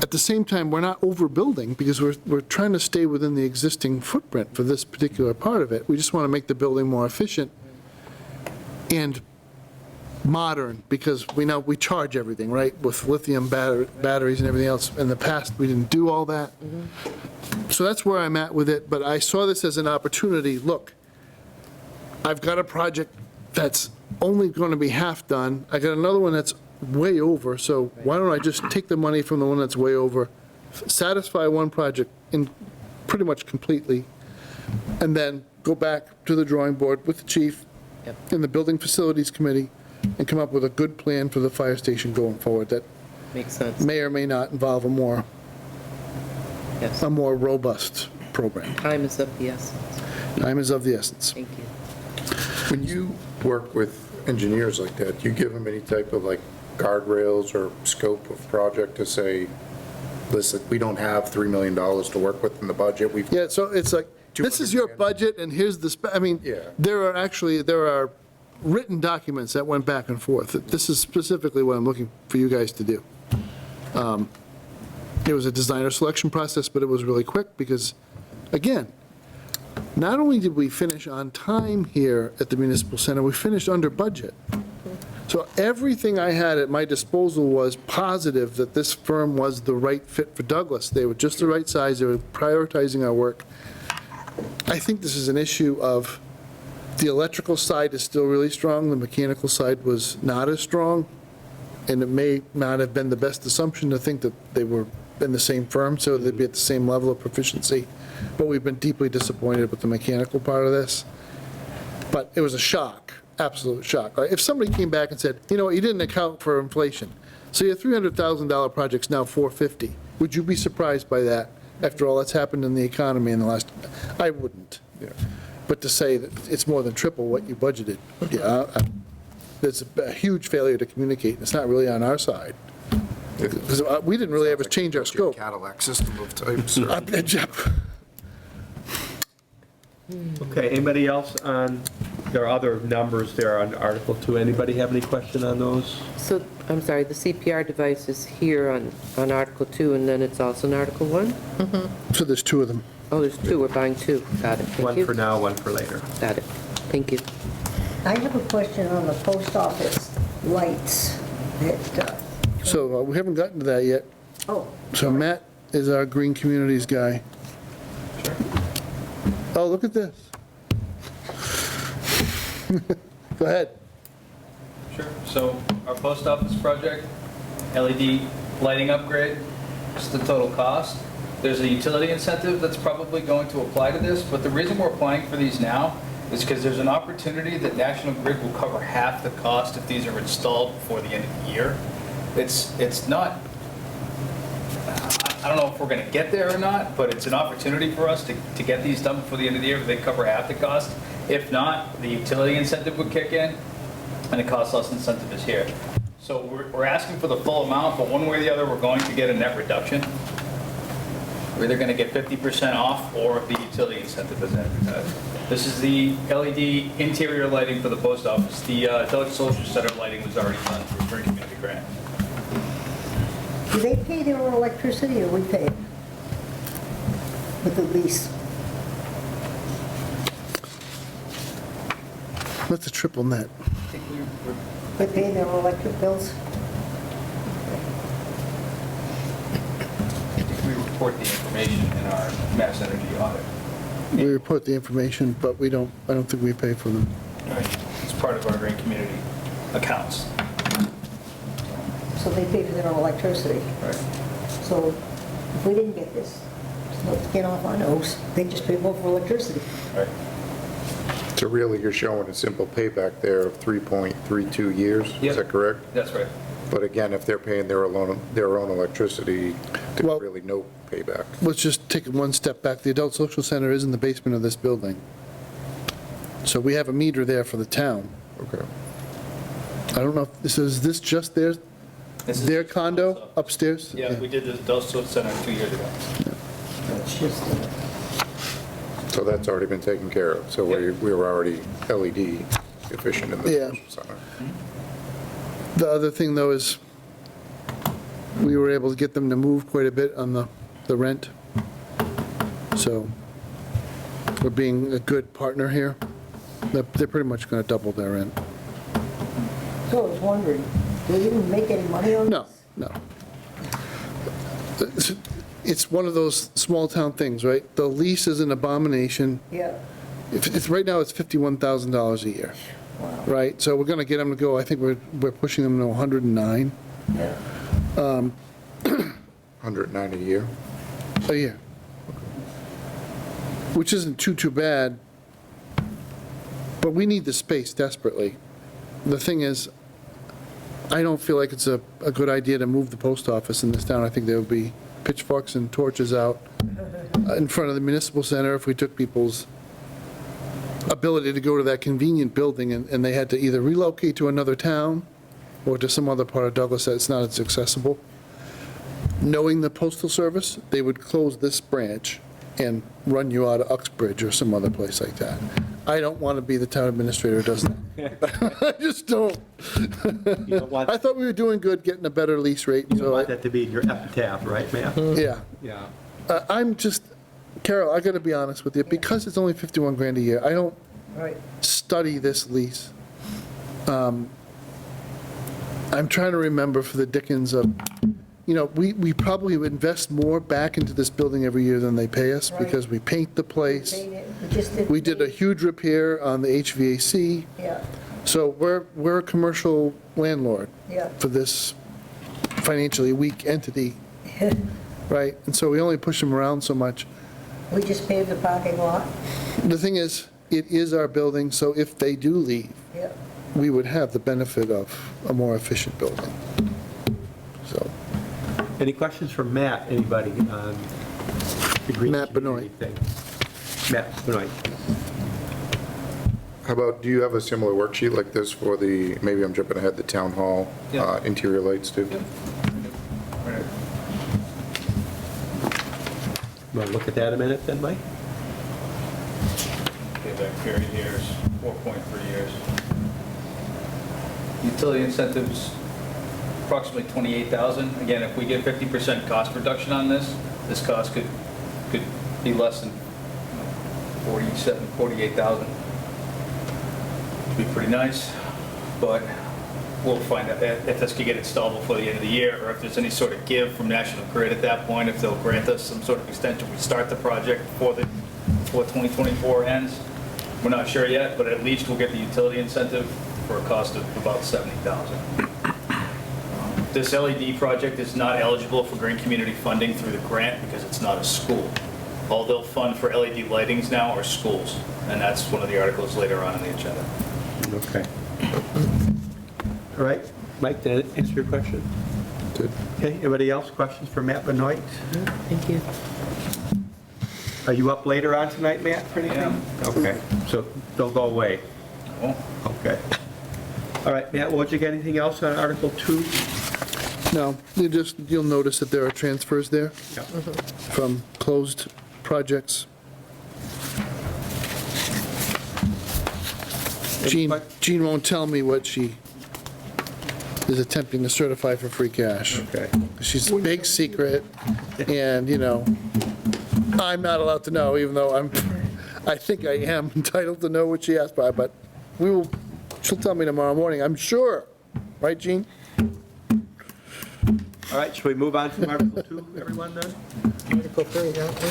At the same time, we're not overbuilding because we're trying to stay within the existing footprint for this particular part of it. We just want to make the building more efficient and modern, because we charge everything, right, with lithium batteries and everything else. In the past, we didn't do all that. So that's where I'm at with it, but I saw this as an opportunity. Look, I've got a project that's only going to be half done. I got another one that's way over, so why don't I just take the money from the one that's way over, satisfy one project in pretty much completely, and then go back to the drawing board with the chief and the building facilities committee and come up with a good plan for the fire station going forward that Makes sense. may or may not involve a more Yes. robust program. Time is of the essence. Time is of the essence. Thank you. When you work with engineers like that, do you give them any type of like guardrails or scope of project to say, listen, we don't have $3 million to work with in the budget, we've, Yeah, so it's like, this is your budget, and here's the, Yeah. there are written documents that went back and forth. This is specifically what I'm looking for you guys to do. It was a designer selection process, but it was really quick because, again, not only did we finish on time here at the municipal center, we finished under budget. So everything I had at my disposal was positive that this firm was the right fit for Douglas. They were just the right size, they were prioritizing our work. I think this is an issue of the electrical side is still really strong, the mechanical side was not as strong, and it may not have been the best assumption to think that they were in the same firm, so they'd be at the same level of proficiency. But we've been deeply disappointed with the mechanical part of this. But it was a shock, absolute shock. If somebody came back and said, you know what, you didn't account for inflation, so your $300,000 project's now $450,000, would you be surprised by that after all that's happened in the economy in the last, I wouldn't. But to say that it's more than triple what you budgeted, there's a huge failure to communicate. It's not really on our side. Because we didn't really ever change our scope. Cadillac system of types. Okay, anybody else on, there are other numbers there on Article 2. Anybody have any question on those? So, I'm sorry, the CPR device is here on Article 2, and then it's also in Article 1? So there's two of them. Oh, there's two, we're buying two. Got it, thank One you. for now, one for later. Got it, thank you. I have a question on the post office lights that, So we haven't gotten to that yet. oh, So Matt is our Green Communities guy. Oh, look at this. Go ahead. Sure. So our post office project, LED lighting upgrade, just the total cost. There's a utility incentive that's probably going to apply to this, but the reason we're applying for these now is because there's an opportunity that National Grid will cover half the cost if these are installed before the end of the year. It's not, I don't know if we're going to get there or not, but it's an opportunity for us to get these done before the end of the year. They cover half the cost. If not, the utility incentive would kick in, and the cost plus incentive is here. So we're asking for the full amount, but one way or the other, we're going to get a net reduction. We're either going to get 50% off or the utility incentive is advertised. This is the LED interior lighting for the post office. The Doug Social Center lighting was already done through a Green Community grant. do they pay their own electricity or we pay it? With the lease? That's a triple net. I think They pay their own electric bills? we report the information in our Mass Energy audit. We report the information, but I don't think we pay for them. It's part of our Green Community accounts. so they pay for their own electricity. Right. So if we didn't get this, it's no skin off our nose, they just pay more for electricity. Right. So really, you're showing a simple payback there of 3.32 years, Yep. is that correct? That's right. But again, if they're paying their own electricity, Well- there's really no payback. Let's just take it one step back. The adult social center is in the basement of this building. So we have a meter there for the town. Okay. I don't know, if is this just their This is- condo upstairs? Yeah, we did the adult social center 2 years ago. It's just, So that's already been taken care of, so we were already LED efficient in the Yeah. social center. The other thing, though, is we were able to get them to move quite a bit on the rent. So we're being a good partner here. They're pretty much going to double their rent. so I was wondering, do they even make any money on this? No, no. It's one of those small-town things, right? The lease is an abomination. Yeah, Right now, it's $51,000 a year, wow, right? So we're going to get them to go, I think we're pushing them to 109 yeah. 109 a year? a year, which isn't too bad, but we need the space desperately. The thing is, I don't feel like it's a good idea to move the post office in this town. I think there would be pitchforks and torches out in front of the municipal center if we took people's ability to go to that convenient building and they had to either relocate to another town or to some other part of Douglas that's not as accessible. Knowing the postal service, they would close this branch and run you out of Uxbridge or some other place like that. I don't want to be the town administrator who does that. I just don't. You don't want, I thought we were doing good, getting a better lease rate, you don't so, want that to be in your epitaph, right, Matt? yeah. Yeah. I'm just, Carol, I got to be honest with you, because it's only 51 grand a year, I don't Right, study this lease. I'm trying to remember for the dickens of, we probably would invest more back into this building every year than they pay us, Right. because we paint the place. Paint it. We just did. We did a huge repair on the HVAC, Yeah, so we're a commercial landlord yeah. for this financially weak entity, right? And so we only push them around so much. We just paved the parking lot. The thing is, it is our building, so if they do leave, Yeah. we would have the benefit of a more efficient building. So, Any questions for Matt, anybody on the green Matt Benoit. community thing? Matt Benoit. How about, do you have a similar worksheet like this for the, maybe I'm jumping ahead, the town hall Yeah. interior lights too? Right. Want to look at that a minute then, Mike? Payback period here is 4.3 years. Utility incentives, approximately 28,000. Again, if we get 50% cost reduction on this cost could be less than 48,000. It'd be pretty nice, but we'll find out if this could get installed before the end of the year, or if there's any sort of give from National Grid at that point, if they'll grant us some sort of extension. We start the project before 2024 ends. We're not sure yet, but at least we'll get the utility incentive for a cost of about $70,000. This LED project is not eligible for green community funding through the grant because it's not a school. All they'll fund for LED lightings now are schools, and that's one of the articles later on in the agenda. Okay. All right, Mike, did that answer your question? Good. Okay, anybody else, questions for Matt Benoit? Thank you. Are you up later on tonight, Matt, for anything? Okay, so don't go away. Oh, Okay. All right, Matt, would you get anything else on Article 2? no, you'll notice that there are transfers there Yeah. from closed projects. Jean won't tell me what she is attempting to certify for free cash. Okay. She's a big secret, and, I'm not allowed to know, even though I think I am entitled to know what she asked for, but she'll tell me tomorrow morning, I'm sure. Right, Jean? All right, should we move on to Article 2, everyone, then? Article 3, don't we?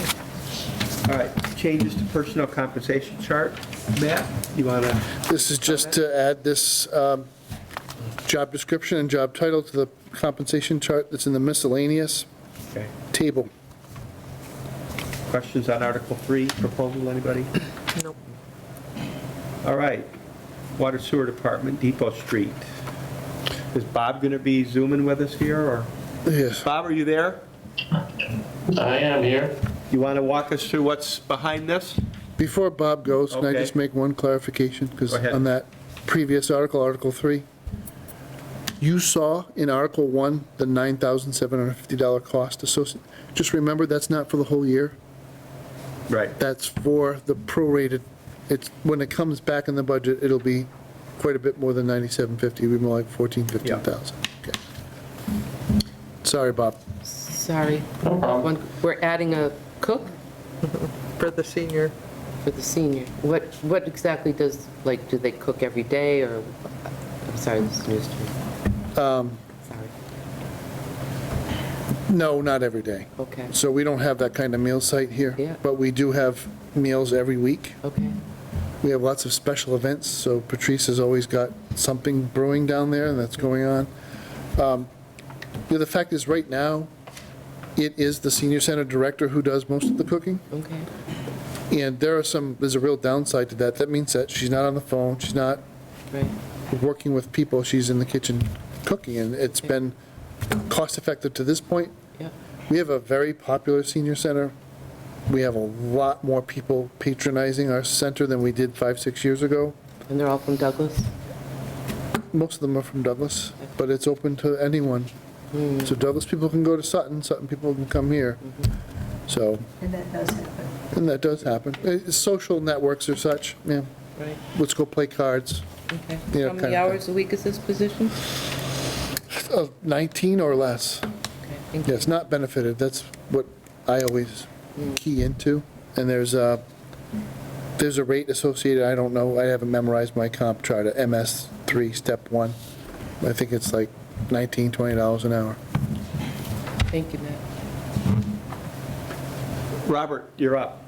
All right, changes to personnel compensation chart. Matt, you want to? This is just to add this job description and job title to the compensation chart that's in the miscellaneous Okay. table. Questions on Article 3, proposal, anybody? Nope. All right. Water Sewer Department, Depot Street. Is Bob going to be zooming with us here, or? Yes. Bob, are you there? I am here. You want to walk us through what's behind this? Before Bob goes, can I Okay. just make one clarification? Because Go ahead. on that previous article, Article 3, you saw in Article 1, the $9,750 cost associated. Just remember, that's not for the whole year. Right. That's for the prorated. It's, when it comes back in the budget, it'll be quite a bit more than 9750, it'll be more like 14, 15,000. Okay. Sorry, Bob. Sorry. No problem. We're adding a cook For the senior. for the senior. What exactly does, like, do they cook every day, or, I'm sorry, this is news to me. Sorry. No, not every day. Okay, So we don't have that kind of meal site here. Yeah. But we do have meals every week. okay. We have lots of special events, so Patrice has always got something brewing down there, and that's going on. The fact is, right now, it is the senior center director who does most of the cooking, Okay, and there's a real downside to that. That means that she's not on the phone, she's not right. working with people, she's in the kitchen cooking, and it's been cost-effective to this point. Yeah. We have a very popular senior center. We have a lot more people patronizing our center than we did 5-6 years ago. And they're all from Douglas? Most of them are from Douglas, but it's open to anyone. So Douglas people can go to Sutton, Sutton people can come here. So, And that does happen. and that does happen. Social networks or such, yeah. Right, Let's go play cards. okay. Yeah, How kind many of hours a week is this position? 19 or less. Okay, thank you. Yes, not benefited, that's what I always key into. And there's a rate associated, I don't know, I haven't memorized my comp chart, MS3, step 1. I think it's like $19, $20 an hour. Thank you, Matt. Robert, you're up.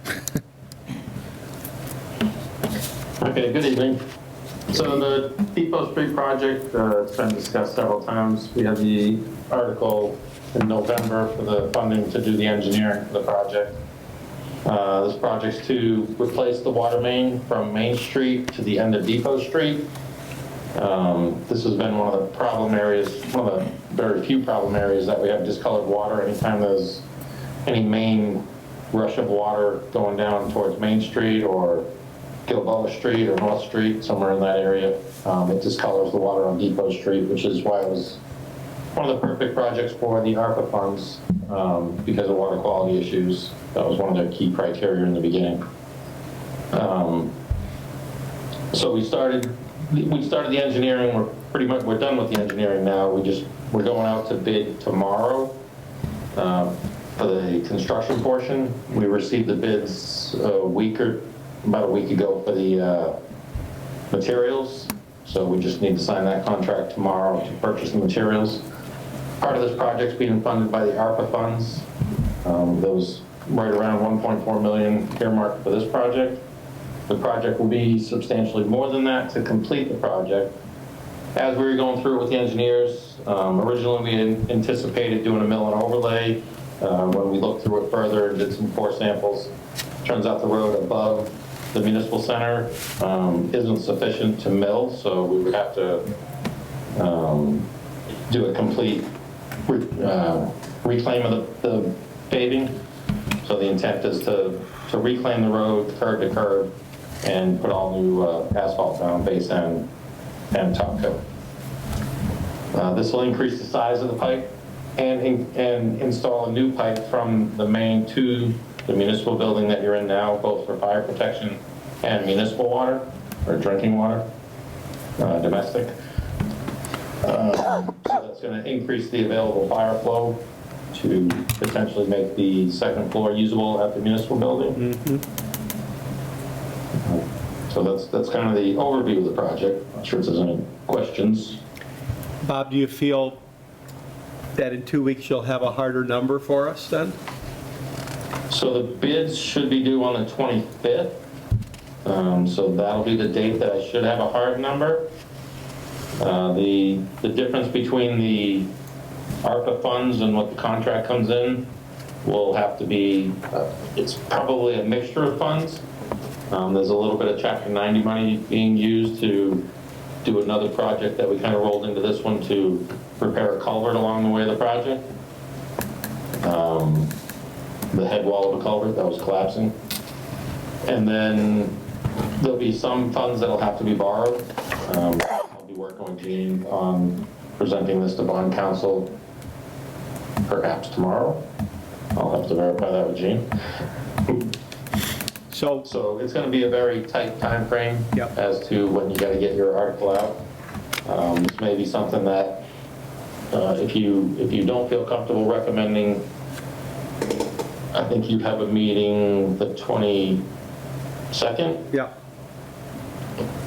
Okay, good evening. So the Depot Street project, it's been discussed several times. We had the article in November for the funding to do the engineering for the project. This project's to replace the water main from Main Street to the end of Depot Street. This has been one of the problem areas, one of the very few problem areas that we have discolored water anytime there's any main rush of water going down towards Main Street or Gilboa Street or North Street, somewhere in that area. It discolors the water on Depot Street, which is why it was one of the perfect projects for the ARPA funds because of water quality issues. That was one of their key criteria in the beginning. So we started the engineering. We're done with the engineering now. We're going out to bid tomorrow for the construction portion. We received the bids about a week ago for the materials. So we just need to sign that contract tomorrow to purchase the materials. Part of this project's being funded by the ARPA funds. There was right around 1.4 million earmarked for this project. The project will be substantially more than that to complete the project. As we were going through with the engineers, originally we had anticipated doing a mill and overlay. When we looked through it further and did some core samples, turns out the road above the municipal center isn't sufficient to mill, so we would have to do a complete reclaim of the paving. So the intent is to reclaim the road curb to curb and put all new asphalt down, base end and top coat. This will increase the size of the pipe and install a new pipe from the main to the municipal building that you're in now, both for fire protection and municipal water, or drinking water, domestic. So that's going to increase the available fire flow to potentially make the second floor usable at the municipal building. So that's kind of the overview of the project. Not sure if there's any questions. Bob, do you feel that in 2 weeks you'll have a harder number for us then? So the bids should be due on the 25th. So that'll be the date that I should have a hard number. The difference between the ARPA funds and what the contract comes in will have to be, it's probably a mixture of funds. There's a little bit of Chapter 90 money being used to do another project that we kind of rolled into this one to repair a culvert along the way of the project. The head wall of a culvert that was collapsing. And then there'll be some funds that'll have to be borrowed. I'll be working with Gene on presenting this to bond council perhaps tomorrow. I'll have to verify that with Gene. So it's going to be a very tight time frame as to when you got to get your article out. This may be something that if you don't feel comfortable recommending, I think you have a meeting the 22nd. Yeah.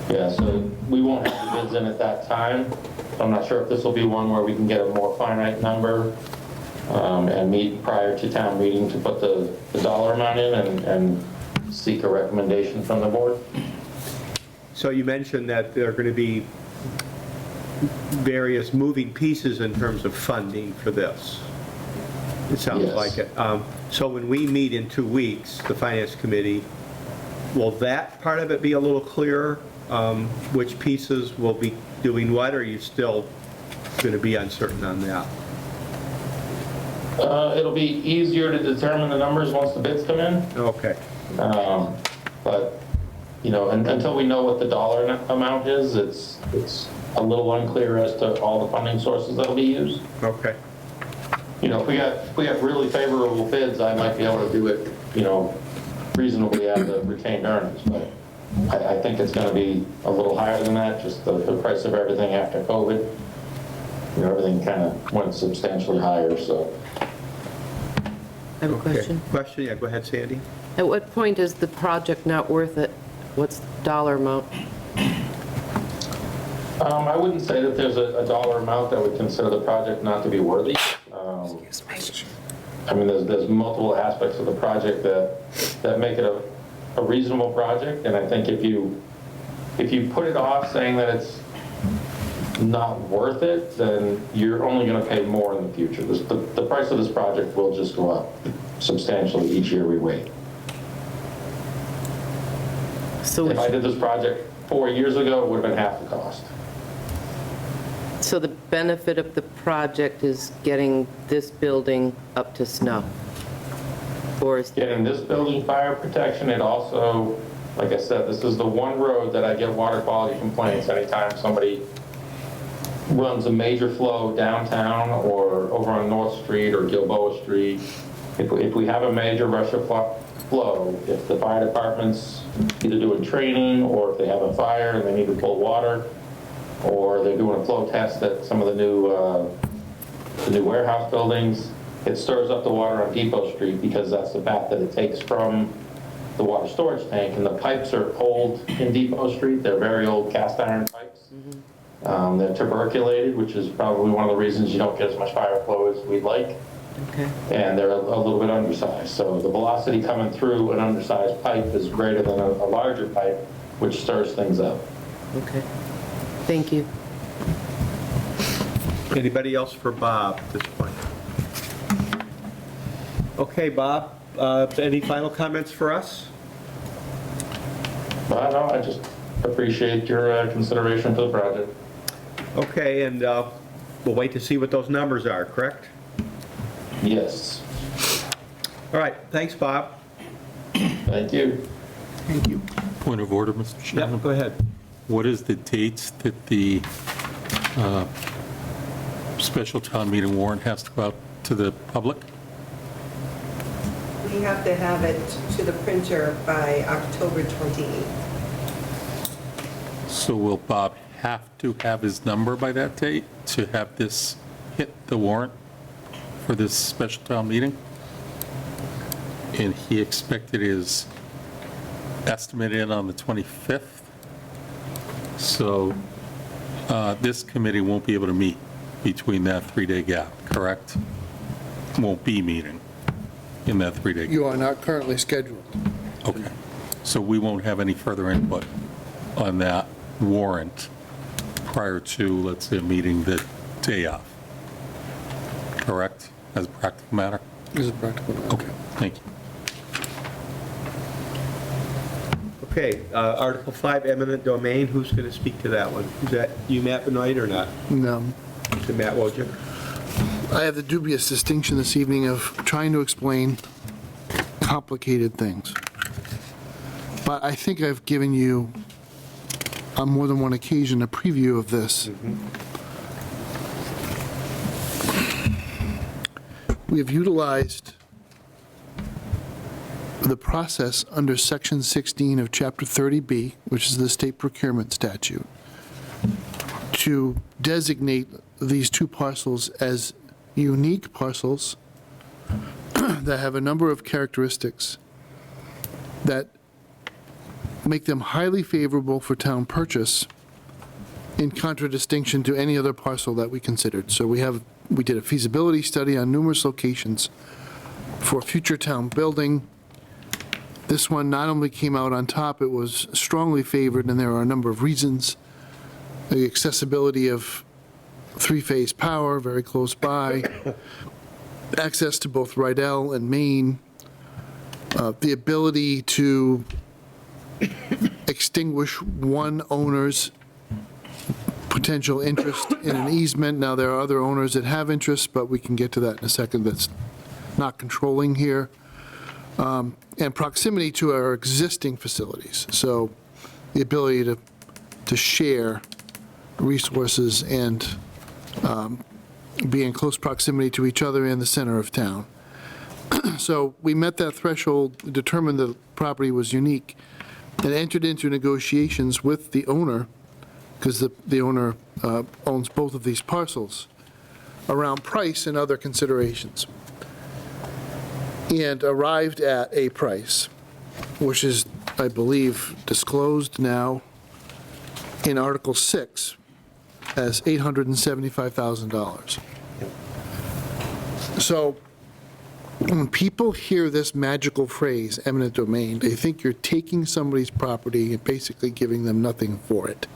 Yeah, so we won't have the bids in at that time. I'm not sure if this will be one where we can get a more finite number and meet prior to town meeting to put the dollar amount in and seek a recommendation from the board. So you mentioned that there are going to be various moving pieces in terms of funding for this. It sounds Yes. like it. So when we meet in 2 weeks, the Finance Committee, will that part of it be a little clearer? Which pieces will be doing what, or are you still going to be uncertain on that? It'll be easier to determine the numbers once the bids come in. Okay. But, you know, until we know what the dollar amount is, it's a little unclear as to all the funding sources that'll be used. Okay. You know, if we have really favorable bids, I might be able to do it, you know, reasonably out of the retained earnings, but I think it's going to be a little higher than that, just the price of everything after COVID. You know, everything kind of went substantially higher, so. I have a Okay. question. Question, yeah, go ahead, Sandy. At what point is the project not worth it? What's the dollar amount? I wouldn't say that there's a dollar amount that would consider the project not to be worthy. I mean, there's multiple aspects of the project that make it a reasonable project, and I think if you put it off saying that it's not worth it, then you're only going to pay more in the future. The price of this project will just go up substantially each year we wait. So If I did this project 4 years ago, it would have been half the cost. So the benefit of the project is getting this building up to snuff? Or is, Getting this building fire protection, it also, like I said, this is the one road that I get water quality complaints anytime somebody runs a major flow downtown or over on North Street or Gilboa Street. If we have a major rush of flow, if the fire department's either doing training or if they have a fire and they need to pull water, or they're doing a flow test at some of the new warehouse buildings, it stirs up the water on Depot Street because that's the path that it takes from the water storage tank. And the pipes are old in Depot Street. They're very old cast iron pipes. They're tuberculated, which is probably one of the reasons you don't get as much fire flow as we'd like. okay. And they're a little bit undersized. So the velocity coming through an undersized pipe is greater than a larger pipe, which stirs things up. Okay. Thank you. Anybody else for Bob at this point? Okay, Bob, any final comments for us? But no, I just appreciate your consideration for the project. Okay, and we'll wait to see what those numbers are, correct? Yes. All right, thanks, Bob. Thank you. Thank you. Point of order, Mr. Chairman. Go ahead. What is the dates that the special town meeting warrant has to go out to the public? We have to have it to the printer by October 28th. So will Bob have to have his number by that date to have this hit the warrant for this special town meeting? And he expected his estimate in on the 25th. So this committee won't be able to meet between that 3-day gap, correct? Won't be meeting in that 3-day gap. You are not currently scheduled. Okay. So we won't have any further input on that warrant prior to, let's say, a meeting the day of. Correct? As a practical matter? Is it practical? Okay, thank you. Okay, Article 5, eminent domain, who's going to speak to that one? Is that you, Matt Benoit, or not? No. Is it Matt Wojcik? I have the dubious distinction this evening of trying to explain complicated things. But I think I've given you, on more than one occasion, a preview of this. We have utilized the process under Section 16 of Chapter 30B, which is the state procurement statute, to designate these two parcels as unique parcels that have a number of characteristics that make them highly favorable for town purchase in contradistinction to any other parcel that we considered. So we did a feasibility study on numerous locations for future town building. This one not only came out on top, it was strongly favored, and there are a number of reasons. The accessibility of three-phase power, very close by, access to both Rydell and Maine, the ability to extinguish one owner's potential interest in an easement. Now, there are other owners that have interests, but we can get to that in a second. That's not controlling here. And proximity to our existing facilities. So the ability to share resources and be in close proximity to each other in the center of town. So we met that threshold, determined the property was unique, and entered into negotiations with the owner, because the owner owns both of these parcels, around price and other considerations. And arrived at a price, which is, I believe, disclosed now in Article 6 as $875,000. So when people hear this magical phrase, eminent domain, they think you're taking somebody's property and basically giving them nothing for it.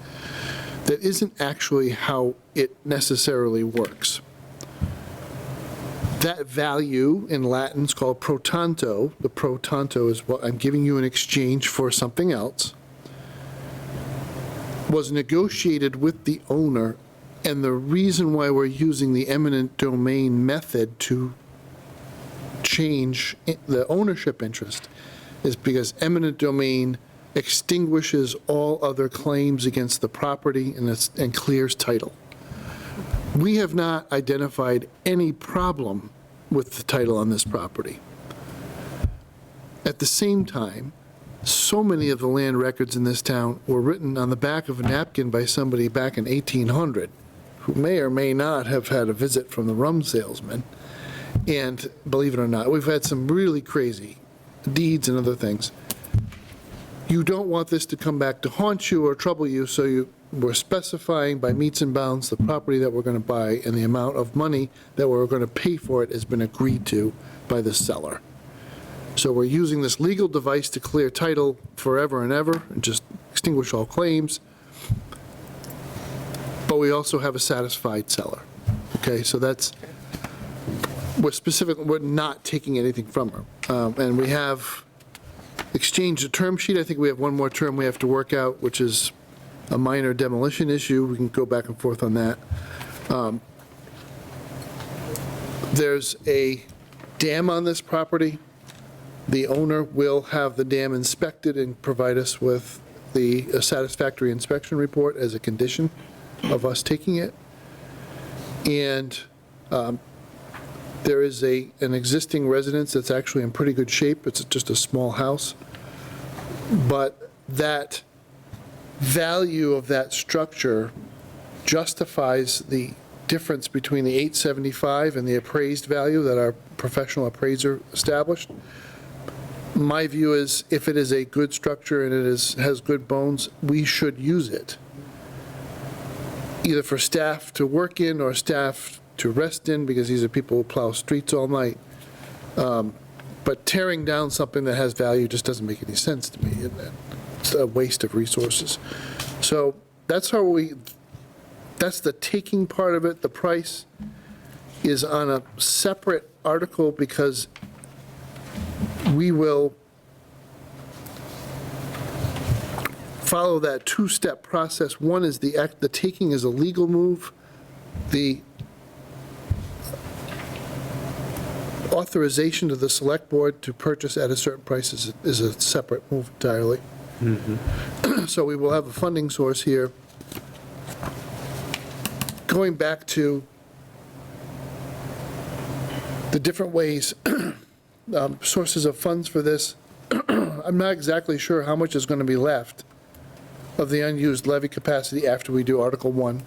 That isn't actually how it necessarily works. That value in Latin is called pro tanto. The pro tanto is what I'm giving you in exchange for something else, was negotiated with the owner, and the reason why we're using the eminent domain method to change the ownership interest is because eminent domain extinguishes all other claims against the property and clears title. We have not identified any problem with the title on this property. At the same time, so many of the land records in this town were written on the back of a napkin by somebody back in 1800, who may or may not have had a visit from the rum salesman. And believe it or not, we've had some really crazy deeds and other things. You don't want this to come back to haunt you or trouble you, so we're specifying by meets and bounds the property that we're going to buy, and the amount of money that we're going to pay for it has been agreed to by the seller. So we're using this legal device to clear title forever and ever and just extinguish all claims. But we also have a satisfied seller. Okay, so we're not taking anything from her. And we have exchanged a term sheet. I think we have one more term we have to work out, which is a minor demolition issue. We can go back and forth on that. There's a dam on this property. The owner will have the dam inspected and provide us with a satisfactory inspection report as a condition of us taking it. And there is an existing residence that's actually in pretty good shape. It's just a small house. But that value of that structure justifies the difference between the 875 and the appraised value that our professional appraiser established. My view is if it is a good structure and it has good bones, we should use it, either for staff to work in or staff to rest in, because these are people who plow streets all night. But tearing down something that has value just doesn't make any sense to me. It's a waste of resources. So that's how we That's the taking part of it. The price is on a separate article because we will follow that two-step process. One is the taking is a legal move. The authorization to the select board to purchase at a certain price is a separate move entirely. So we will have a funding source here. Going back to the different ways, sources of funds for this, I'm not exactly sure how much is going to be left of the unused levy capacity after we do Article 1,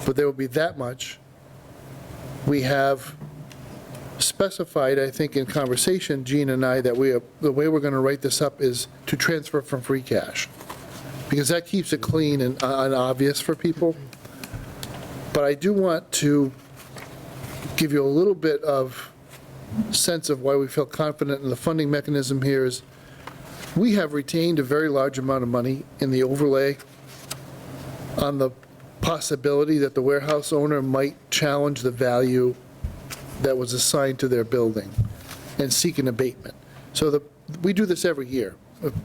but there will be that much. We have specified, I think, in conversation, Gene and I, that the way we're going to write this up is to transfer from free cash, because that keeps it clean and obvious for people. But I do want to give you a little bit of sense of why we feel confident in the funding mechanism here is we have retained a very large amount of money in the overlay on the possibility that the warehouse owner might challenge the value that was assigned to their building and seek an abatement. So we do this every year.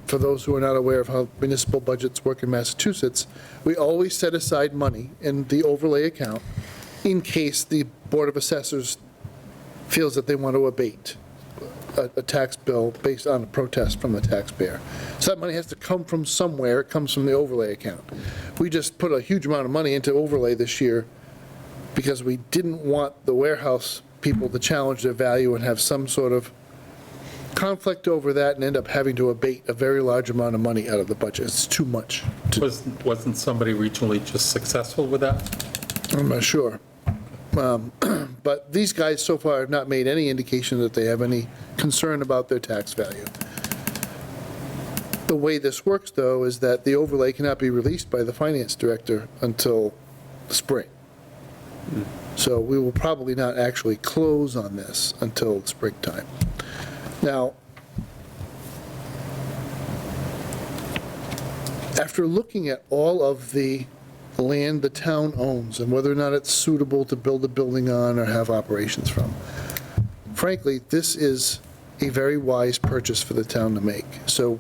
For those who are not aware of how municipal budgets work in Massachusetts, we always set aside money in the overlay account in case the Board of Assessors feels that they want to abate a tax bill based on a protest from the taxpayer. So that money has to come from somewhere. It comes from the overlay account. We just put a huge amount of money into overlay this year because we didn't want the warehouse people to challenge their value and have some sort of conflict over that and end up having to abate a very large amount of money out of the budget. It's too much. Wasn't somebody regionally just successful with that? I'm not sure. But these guys so far have not made any indication that they have any concern about their tax value. The way this works, though, is that the overlay cannot be released by the finance director until the spring. So we will probably not actually close on this until springtime. Now, after looking at all of the land the town owns and whether or not it's suitable to build a building on or have operations from, frankly, this is a very wise purchase for the town to make. So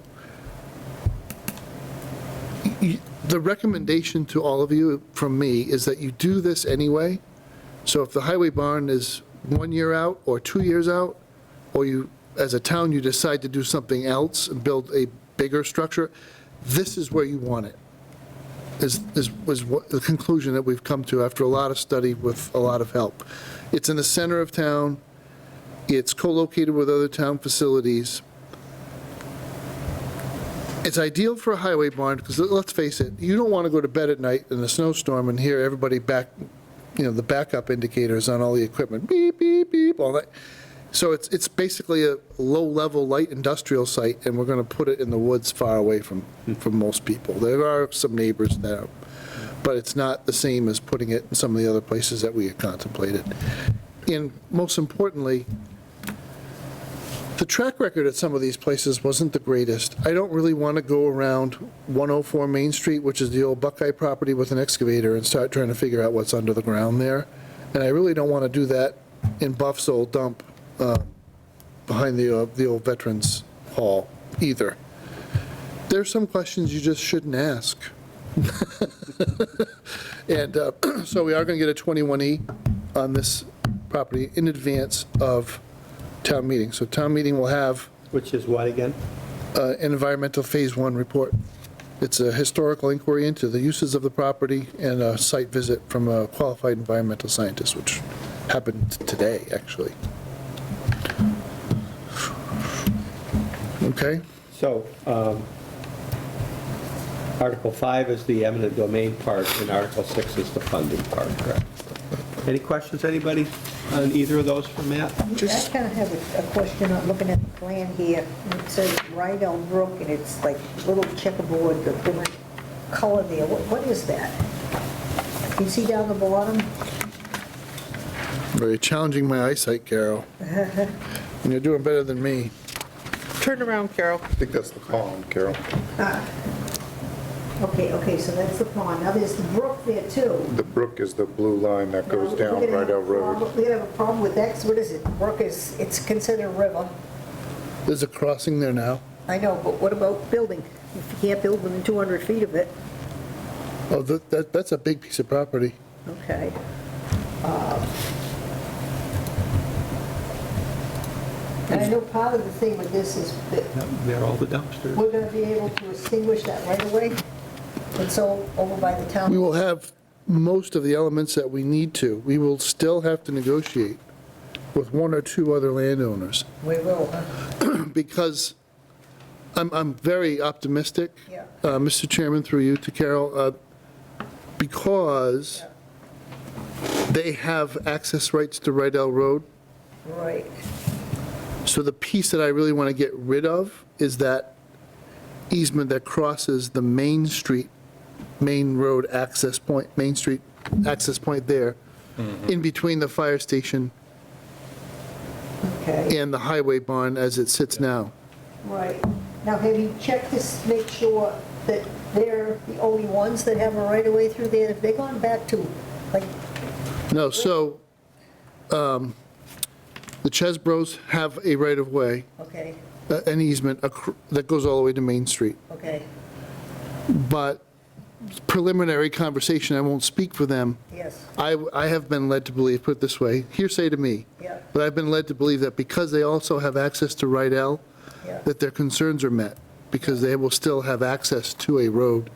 the recommendation to all of you from me is that you do this anyway. So if the highway barn is 1 year out or 2 years out, or you, as a town, you decide to do something else and build a bigger structure, this is where you want it, was what the conclusion that we've come to after a lot of study with a lot of help. It's in the center of town. It's co-located with other town facilities. It's ideal for a highway barn because, let's face it, you don't want to go to bed at night in a snowstorm and hear everybody back, the backup indicators on all the equipment, beep, beep, beep, all that. So it's basically a low-level light industrial site, and we're going to put it in the woods far away from most people. There are some neighbors there, but it's not the same as putting it in some of the other places that we had contemplated. And most importantly, the track record at some of these places wasn't the greatest. I don't really want to go around 104 Main Street, which is the old Buckeye property, with an excavator and start trying to figure out what's under the ground there. And I really don't want to do that in Buff's old dump behind the old Veterans Hall either. There's some questions you just shouldn't ask. And so we are going to get a 21E on this property in advance of town meeting. So town meeting will have... Which is what again? An environmental phase 1 report. It's a historical inquiry into the uses of the property and a site visit from a qualified environmental scientist, which happened today, actually. Okay? So, Article 5 is the eminent domain part, and Article 6 is the funding part, correct? Any questions, anybody, on either of those for Matt? I kind of have a question on looking at the plan here. It says Rydell Brook, and it's like little checkerboard, the different color there. What is that? Can you see down the bottom? Very challenging my eyesight, Carol. And you're doing better than me. Turn around, Carol. I think that's the pond, Carol. Okay, so that's the pond. Now, there's the brook there, too. The brook is the blue line that goes Now, down we're gonna have Rydell a Road. problem- We're gonna have a problem with that, 'cause what is it? Brook is, it's considered a river. There's a crossing there now. I know, but what about building? If you can't build within 200 feet of it, Oh, that's a big piece of property. okay. And I know part of the thing with this is that They're all the dumpsters. we're gonna be able to extinguish that right away. It's all over by the town. We will have most of the elements that we need to. We will still have to negotiate with one or two other landowners, We will, huh? because I'm very optimistic, Yeah. Mr. Chairman, through you to Carol, because they have access rights to Rydell Road. Right. So the piece that I really want to get rid of is that easement that crosses the Main Street, Main Road access point, Main Street access point there, in between the fire station Okay, and the highway barn as it sits now. right. Now, have you checked this, make sure that they're the only ones that have a right of way through there? Have they gone back to, like, No, so the Chesbros have a right-of-way, okay, an easement that goes all the way to Main Street. okay, But preliminary conversation, I won't speak for them. yes, I have been led to believe, put it this way, hearsay to me, yeah, but I've been led to believe that because they also have access to Rydell, yeah. that their concerns are met, because they will still have access to a road.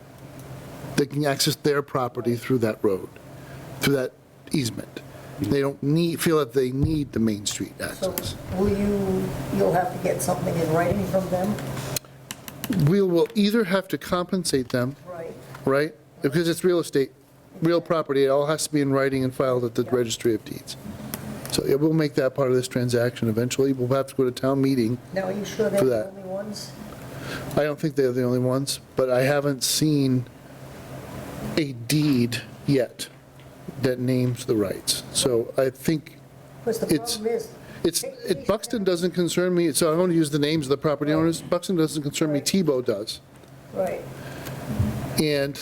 They can access their property through that road, through that easement. They don't feel that they need the Main Street So access. you'll have to get something in writing from them? We will either have to compensate them, Right, right? Because it's real estate, real property, it all has to be in writing and filed at the Registry of Deeds. So it will make that part of this transaction eventually. We'll have to go to town meeting. now, are you sure they're For the that. only ones? I don't think they're the only ones, but I haven't seen a deed yet that names the rights. So I think Because the It's- problem is, Buxton doesn't concern me, so I want to use the names of the property owners. Buxton doesn't concern me, Tebow does. right, And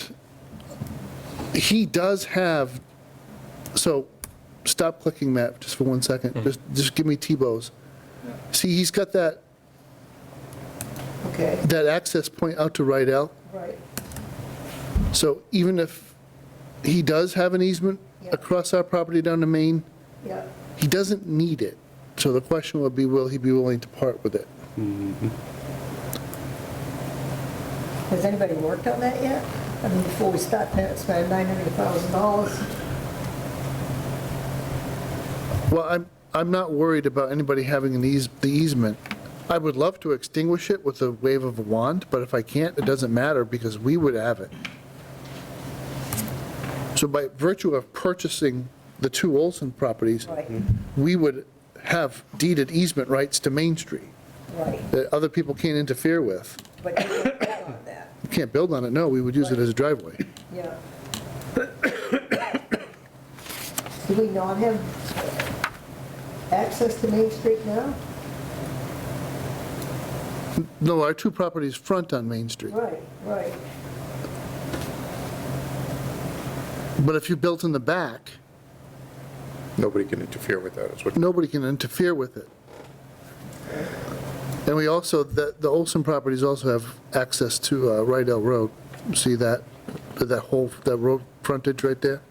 he does have, so stop clicking, Matt, just for 1 second. Just give me Tebow's. See, he's got that okay, access point out to Rydell. right, So even if he does have an easement Yeah. across our property down to Maine, yeah. he doesn't need it. So the question would be, will he be willing to part with it? Has anybody worked on that yet? I mean, before we start spending $900,000? Well, I'm not worried about anybody having the easement. I would love to extinguish it with a wave of a wand, but if I can't, it doesn't matter because we would have it. So by virtue of purchasing the two Olson properties, Right, we would have deeded easement rights to Main Street right, that other people can't interfere with. but you don't bet on that, You can't build on it, no, we would use it as a driveway. yeah. Do we not have access to Main Street now? No, our two properties front on Main Street. Right, right, But if you built in the back, Nobody can interfere with that, is what nobody can interfere with it. And we also, the Olson properties also have access to Rydell Road. See that road frontage right there?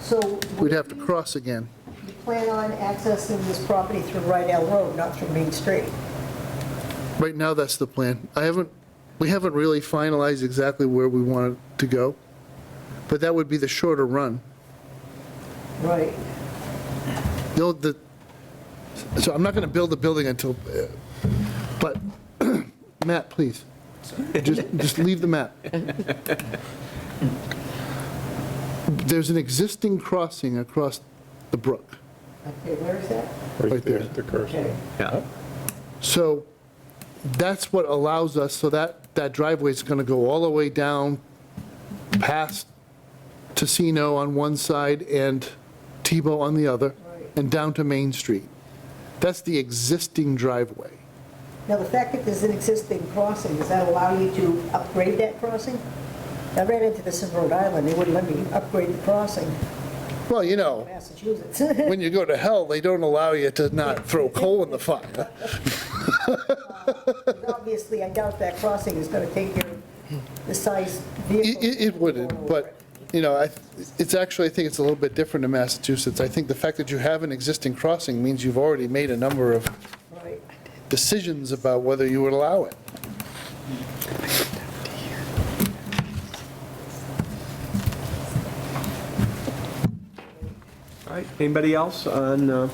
so. We'd have to cross again. You plan on accessing this property through Rydell Road, not through Main Street? Right now, that's the plan. We haven't really finalized exactly where we want it to go, but that would be the shorter run. Right. So I'm not going to build the building until, but, Matt, please, just leave the map. There's an existing crossing across the brook. Okay, where is that? Right there. the cursor. Okay, Yeah. So that's what allows us, so that driveway is going to go all the way down past Tocino on one side and Tebow on the other, Right. and down to Main Street. That's the existing driveway. Now, the fact that there's an existing crossing, does that allow you to upgrade that crossing? I ran into this in Rhode Island, they wouldn't let me upgrade the crossing Well, you in know, Massachusetts. when you go to hell, they don't allow you to not throw coal in the fire. Obviously, I doubt that crossing is going to take care of the size vehicle. It wouldn't, but, you know, it's actually, I think it's a little bit different in Massachusetts. I think the fact that you have an existing crossing means you've already made a number of Right. decisions about whether you would allow it. All right, anybody else on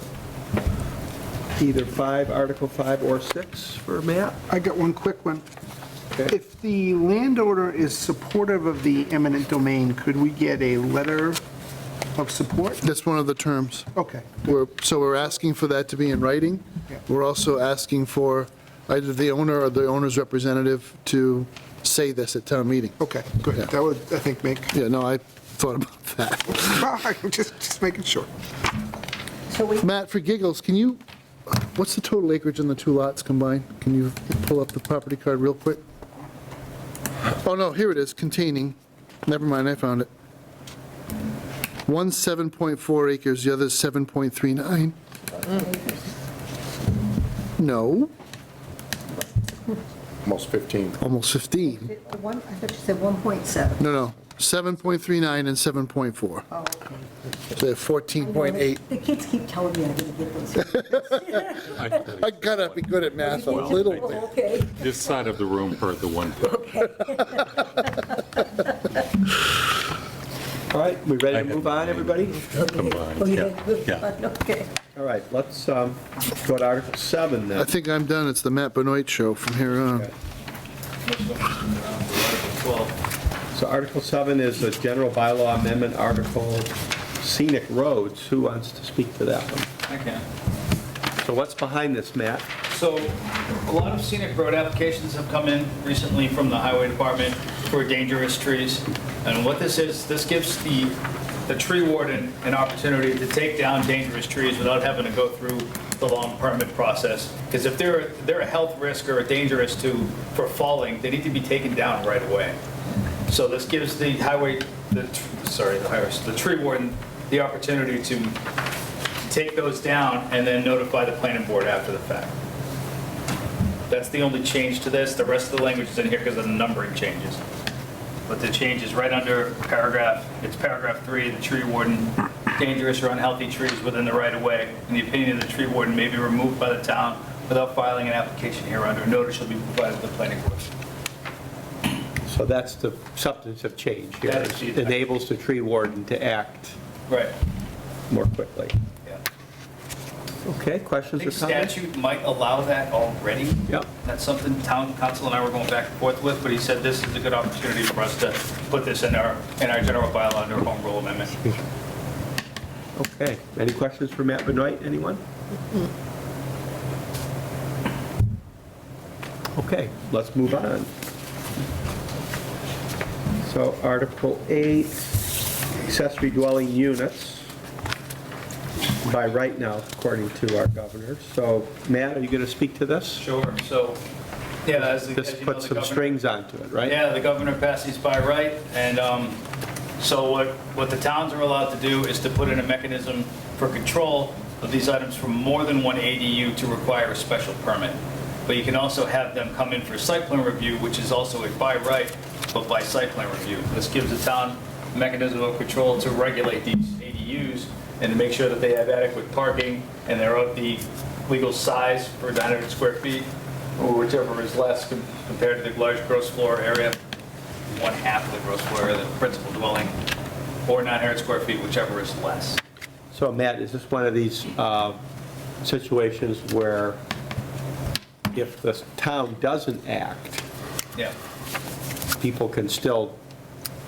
either 5, Article 5 or 6 for Matt? I got one quick one. Okay. If the landowner is supportive of the eminent domain, could we get a letter of support? That's one of the terms. Okay, So we're asking for that to be in writing. Yeah. We're also asking for either the owner or the owner's representative to say this at town meeting. okay, good. Yeah. That would, I think, make, Yeah, no, I thought about that. just making sure. So we, Matt, for giggles, can you, what's the total acreage on the two lots combined? Can you pull up the property card real quick? Oh, no, here it is, containing, never mind, I found it. One's 7.4 acres, the other's 7.39. No, Almost 15. almost 15. one, I thought you said 1.7. No, 7.39 and 7.4. Oh, okay. So 14.8. The kids keep telling me I didn't get those. I gotta be good at math a little bit. Okay. This side of the room heard the one. All right, we ready to move on, everybody? Combined, Oh, you yeah. had good Yeah. fun, okay. All right, let's go to Article 7 then. I think I'm done. It's the Matt Benoit show from here on. Okay. So Article 7 is a general bylaw amendment article, scenic roads. Who wants to speak to that one? I can. So what's behind this, Matt? So a lot of scenic road applications have come in recently from the highway department for dangerous trees. And what this is, this gives the tree warden an opportunity to take down dangerous trees without having to go through the long permit process. Because if they're a health risk or dangerous for falling, they need to be taken down right away. So this gives the the tree warden the opportunity to take those down and then notify the planning board after the fact. That's the only change to this. The rest of the language is in here because of the numbering changes. But the change is right under it's paragraph 3, the tree warden, dangerous or unhealthy trees within the right of way. In the opinion of the tree warden may be removed by the town without filing an application hereunder. Notice shall be provided to the planning board. So that's the substantive change here. That is the- It enables the tree warden to act Right. more quickly. Yeah. Okay, I questions or think comments? statute might allow that already. Yep. That's something town council and I were going back and forth with, but he said this is a good opportunity for us to put this in our general bylaw under home rule amendment. Okay, any questions for Matt Benoit, anyone? Okay, let's move on. So Article 8, accessory dwelling units, by right now, according to our governor. So Matt, are you going to speak to this? Sure, so, yeah, as you know, This the puts some governor- strings onto it, right? Yeah, the governor passed these by right, and so what the towns are allowed to do is to put in a mechanism for control of these items from more than one ADU to require a special permit. But you can also have them come in for site plan review, which is also a by right, but by site plan review. This gives the town a mechanism of control to regulate these ADUs and to make sure that they have adequate parking and they're of the legal size for 900 square feet, or whichever is less compared to the large gross floor area, 1/2 of the gross floor area of the principal dwelling, or 900 square feet, whichever is less. So Matt, is this one of these situations where if the town doesn't act, Yeah. people can still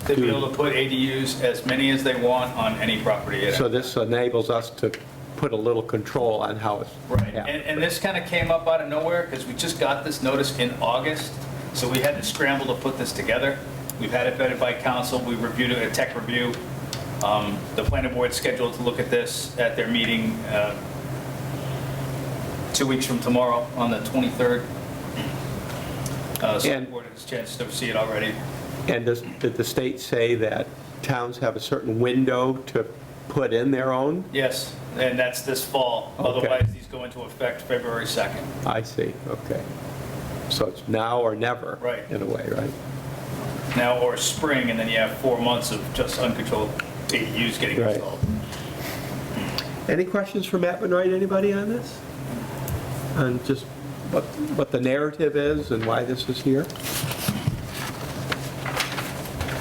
They'd be able to put ADUs as many as they want on any property. So this enables us to put a little control on how it's. Right, Yeah. and this kind of came up out of nowhere because we just got this notice in August, so we had to scramble to put this together. We've had it vetted by council, we reviewed it at tech review. The planning board's scheduled to look at this at their meeting 2 weeks from tomorrow on the 23rd. So And- the board has a chance to see it already. And did the state say that towns have a certain window to put in their own? Yes, and that's this fall. Okay. Otherwise, these go into effect February 2nd. I see, okay. So it's now or never? Right. In a way, right? Now or spring, and then you have 4 months of just uncontrolled ADUs getting Right. installed. Any questions for Matt Benoit, anybody on this? On just what the narrative is and why this is here?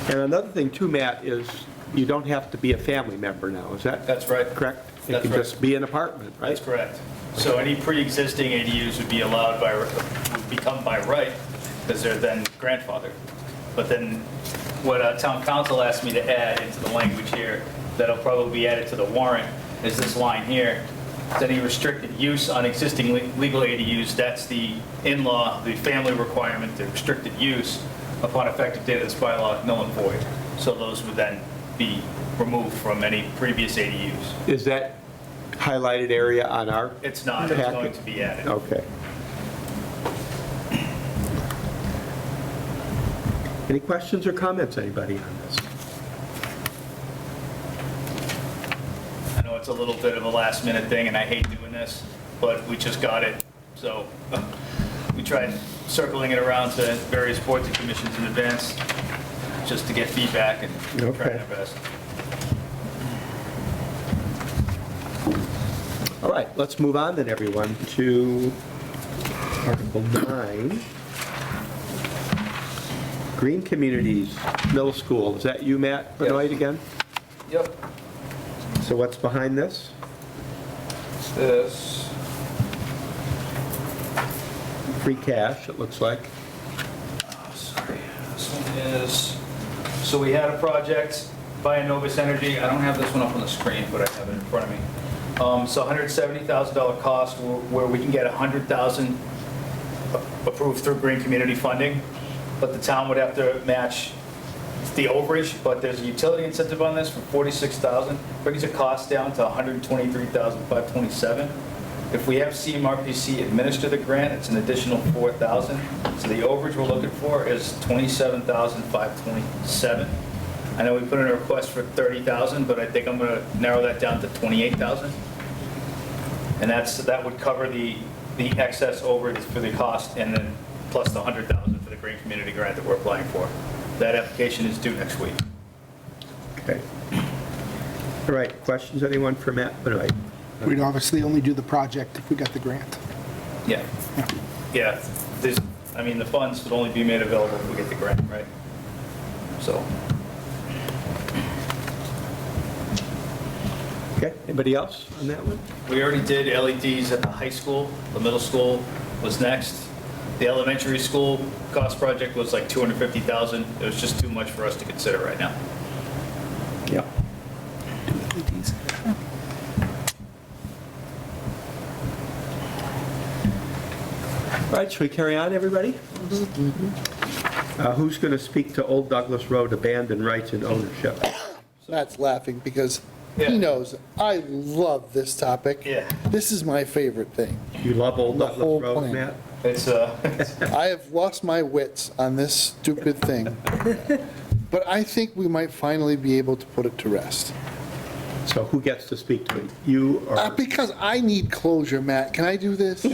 And another thing too, Matt, is you don't have to be a family member now, is that That's right. correct? It That's can right. just be an apartment, right? That's correct. So any pre-existing ADUs would be allowed by, would become by right, because they're then grandfathered. But then what town council asked me to add into the language here, that'll probably be added to the warrant, is this line here. Any restricted use on existing legal ADUs, that's the in-law, the family requirement, the restricted use upon effective date of this bylaw, null and void. So those would then be removed from any previous ADUs. Is that highlighted area on our? It's not, it's going packet? to be added. Okay. Any questions or comments, anybody on this? I know it's a little bit of a last minute thing, and I hate doing this, but we just got it. So we tried circling it around to various boards and commissions in advance, just to get feedback and try Okay. our best. All right, let's move on then, everyone, to Article 9. Green Communities Middle School. Is that you, Matt Benoit, again? Yep. So what's behind this? This. Free cash, it looks like. Sorry, this one is, so we had a project by Novus Energy, I don't have this one up on the screen, but I have it in front of me. So $170,000 cost where we can get $100,000 approved through green community funding, but the town would have to match the overage, but there's a utility incentive on this for $46,000, brings the cost down to $123,527. If we have CMRPC administer the grant, it's an additional $4,000. So the overage we're looking for is $27,527. I know we put in a request for $30,000, but I think I'm going to narrow that down to $28,000. And that would cover the excess overage for the cost, and then plus the $100,000 for the green community grant that we're applying for. That application is due next week. Okay. All right, questions, anyone for Matt Benoit? We'd obviously only do the project if we got the grant. Yeah. Yeah, the funds would only be made available if we get the grant, right? So. Okay, anybody else on that one? We already did LEDs at the high school. The middle school was next. The elementary school cost project was like $250,000. It was just too much for us to consider right now. Yeah. All right, should we carry on, everybody? Who's going to speak to Old Douglas Road abandoned rights and ownership? Matt's laughing because Yeah. he knows I love this topic. Yeah. This is my favorite thing. You love Old The Douglas whole Road, plan. Matt? It's, I have lost my wits on this stupid thing, but I think we might finally be able to put it to rest. So who gets to speak to it? You or? Because I need closure, Matt. Can I do this?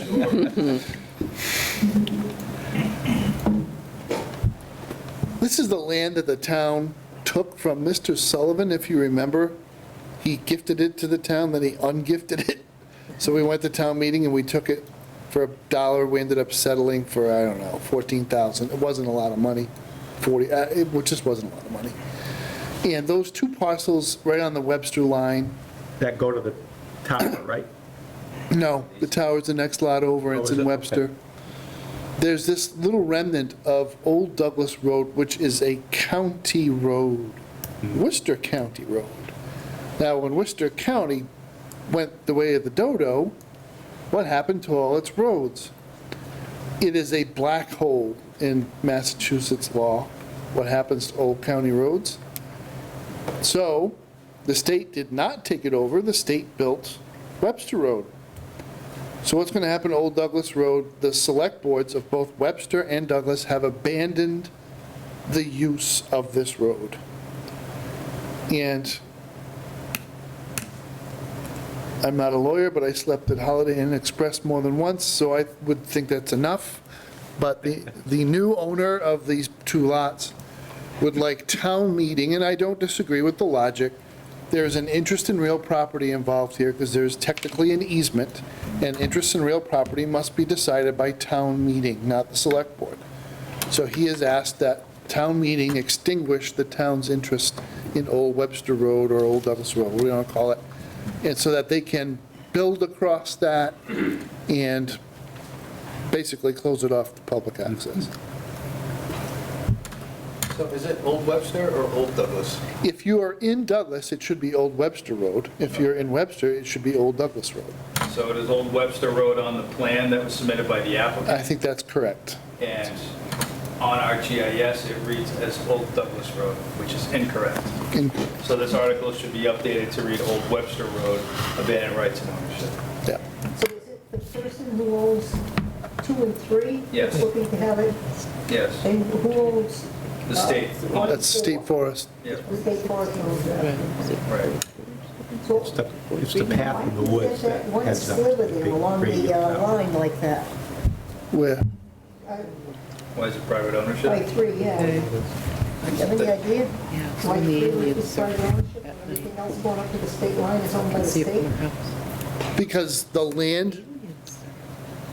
This is the land that the town took from Mr. Sullivan, if you remember. He gifted it to the town, then he ungifted it. So we went to town meeting and we took it for $1. We ended up settling for, I don't know, $14,000. It wasn't a lot of money, it just wasn't a lot of money. And those two parcels right on the Webster line, That go to the tower, right? no, the tower's the next lot over, and it's Oh, is in it? Webster. Okay. There's this little remnant of Old Douglas Road, which is a county road, Worcester County Road. Now, when Worcester County went the way of the dodo, what happened to all its roads? It is a black hole in Massachusetts law, what happens to old county roads. So, the state did not take it over, the state built Webster Road. So what's going to happen to Old Douglas Road? The select boards of both Webster and Douglas have abandoned the use of this road. And I'm not a lawyer, but I slept at Holiday Inn Express more than once, so I would think that's enough. But the new owner of these two lots would like town meeting, and I don't disagree with the logic. There's an interest in real property involved here because there's technically an easement, and interest in real property must be decided by town meeting, not the select board. So he has asked that town meeting extinguish the town's interest in Old Webster Road or Old Douglas Road, what do you want to call it? And so that they can build across that and basically close it off to public access. So is it Old Webster or Old Douglas? If you are in Douglas, it should be Old Webster Road. If you're in Webster, it should be Old Douglas Road. So it is Old Webster Road on the plan that was submitted by the applicant, I think that's correct. and on our GIS, it reads as Old Douglas Road, which is incorrect. So this article should be updated to read Old Webster Road, abandoned rights and ownership. Yeah. So is it the person who owns 2 and 3? Yes. That's looking to have it? Yes, And who owns? the state. one, That's State Forest. Yeah, The state forest owns that. right. So It's the path in the woods that One heads up. sliver to there Big along the Radio Tower. line like that. Where? Why is it private By ownership? 3, yeah. Do you have any idea? Why 3 would be private ownership and everything else going up to the state line is owned by the state? Because the land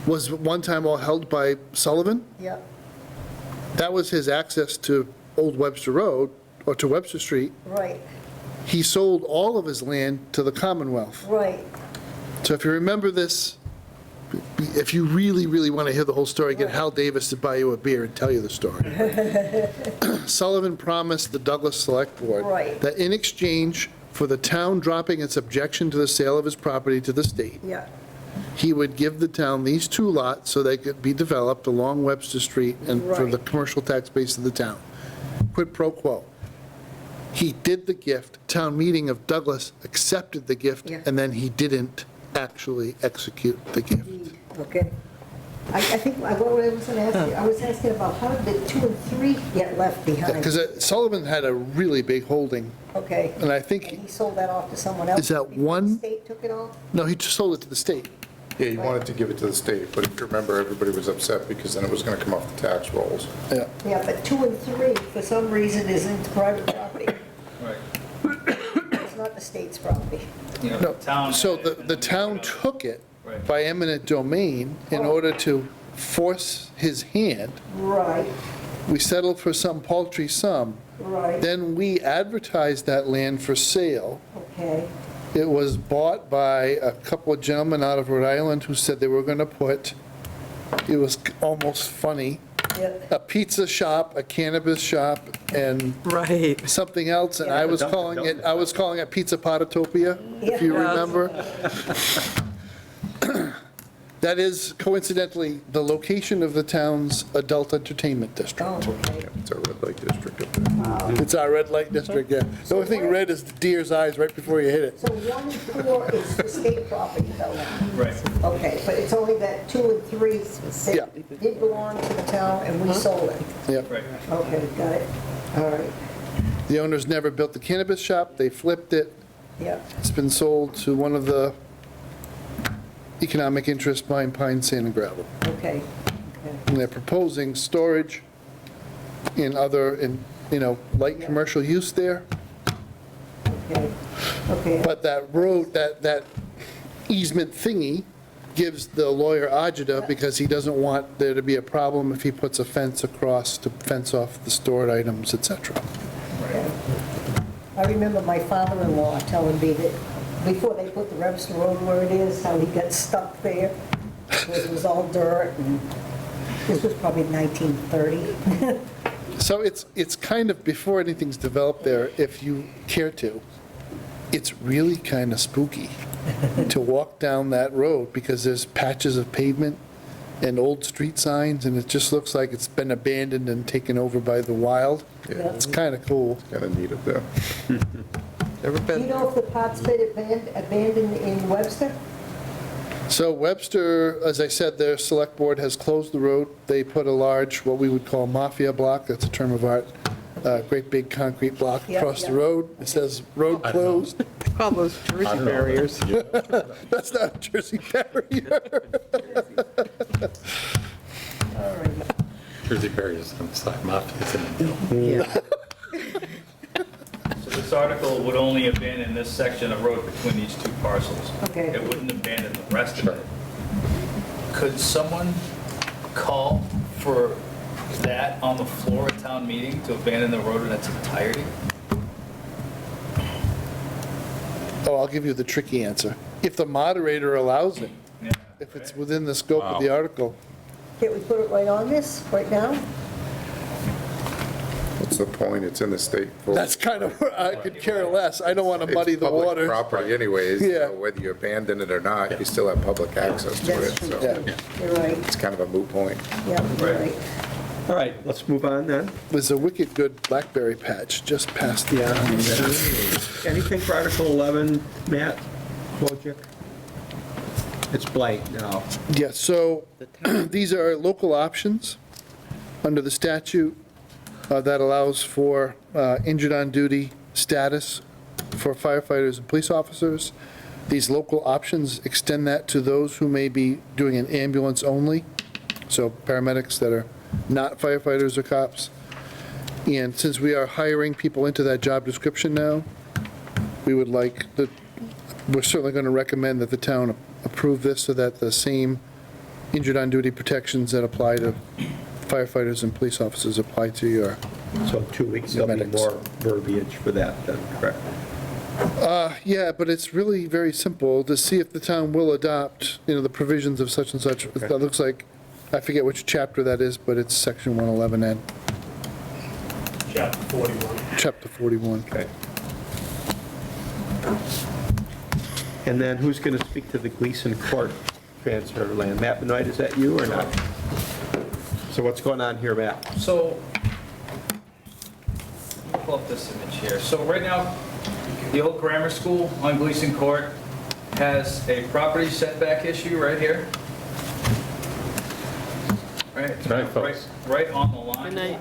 was one time all held by Sullivan. Yeah, That was his access to Old Webster Road, or to Webster Street. right, He sold all of his land to the Commonwealth. right. So if you remember this, if you really, really want to hear the whole story, get Hal Davis to buy you a beer and tell you the story. Sullivan promised the Douglas Select Board Right. that in exchange for the town dropping its objection to the sale of his property to the state, Yeah, he would give the town these two lots so they could be developed along Webster Street and for the Right. commercial tax base of the town. Quid pro quo. He did the gift, town meeting of Douglas accepted the gift, Yeah. and then he didn't actually execute the gift. okay. I think, what I was going to ask you, I was asking about how did the 2 and 3 get left behind? Because Sullivan had a really big holding, Okay. and I And think, he sold that off to someone else? Is that before one- The state took it off? no, he just sold it to the state. Yeah, he wanted to give it to the state, but if you remember, everybody was upset because then it was going to come off the tax rolls. Yeah. Yeah, but 2 and 3, for some reason, is into private property. Right. It's not the state's property. You know, No, the town. so had it, the and town then we took it Right. by eminent domain in order to force his hand. Right, We settled for some paltry sum. right, Then we advertised that land for sale. okay, It was bought by a couple of gentlemen out of Rhode Island who said they were going to put, it was almost funny, yeah, a pizza shop, a cannabis shop, and Right. something else, and I was calling it Pizza Potatopia, if you Yeah. remember. That is coincidentally the location of the town's adult entertainment oh, district. okay. It's a red light district up there. It's our red light district, yeah. The only thing red is the deer's eyes right before you hit it. So 1 and 4 is the state property though now? Right. Okay, but it's only that 2 and 3 Yeah. that did belong to the town and we sold it? Yeah. Right. Okay, got it, all right, The owners never built the cannabis shop, they flipped it. yeah, It's been sold to one of the economic interest Pine Pine Sand and Gravel. okay, And they're proposing storage in other, light commercial use there. okay, okay. But that road, that easement thingy gives the lawyer agita because he doesn't want there to be a problem if he puts a fence across to fence off the stored items, et cetera. I remember my father-in-law telling me that before they put the Webster Road where it is, how he got stuck there. It was all dirt, and this was probably 1930. So it's kind of, before anything's developed there, if you care to, it's really kind of spooky to walk down that road because there's patches of pavement and old street signs, and it just looks like it's been abandoned and taken over by the wild. Yeah. It's kind of cool. Kind of neat up there. Ever Do you been, know if the pot's been abandoned in Webster? So Webster, as I said, their select board has closed the road. They put a large, what we would call mafia block, that's a term of art, great big concrete block Yep, across the yep. road. It says, "Road closed." All those Jersey barriers. That's not a Jersey barrier. All right. Jersey barriers on the side, mafia's in the middle. Yeah. So this article would only abandon this section of road between these two parcels. Okay. It wouldn't abandon the rest of it. Could someone call for that on the floor at town meeting to abandon the road in its entirety? Oh, I'll give you the tricky answer. If the moderator allows it, Yeah. if it's within the scope of the article. Can't we put it right on this, right now? What's the point? It's in the state. forest. That's kind of, I could care less. I don't want to It's muddy the public waters. property anyways, Yeah. so whether you abandon it or not, you still have public access to That's it, true, so too. You're right, it's kind of a moot point. yeah, you're right. All right, let's move on then. There's a wicked good blackberry patch just past the. Anything for Article 11, Matt Wojcik? It's blank now. Yeah, so these are local options under the statute that allows for injured on duty status for firefighters and police officers. These local options extend that to those who may be doing an ambulance only, so paramedics that are not firefighters or cops. And since we are hiring people into that job description now, we would like, we're certainly going to recommend that the town approve this so that the same injured on duty protections that apply to firefighters and police officers apply to your, So in 2 weeks, there'll be Medics. more verbiage for that, then, correct? yeah, but it's really very simple to see if the town will adopt, the provisions of such and such. Okay. That looks like, I forget which chapter that is, but it's section 111N, Chapter 41. chapter 41. Okay. And then who's going to speak to the Gleason Court transfer of land? Matt Benoit, is that you or not? So what's going on here, Matt? So, let me pull up this image here. So right now, the old grammar school on Gleason Court has a property setback issue right here. Right, it's Right, folks. right on the line.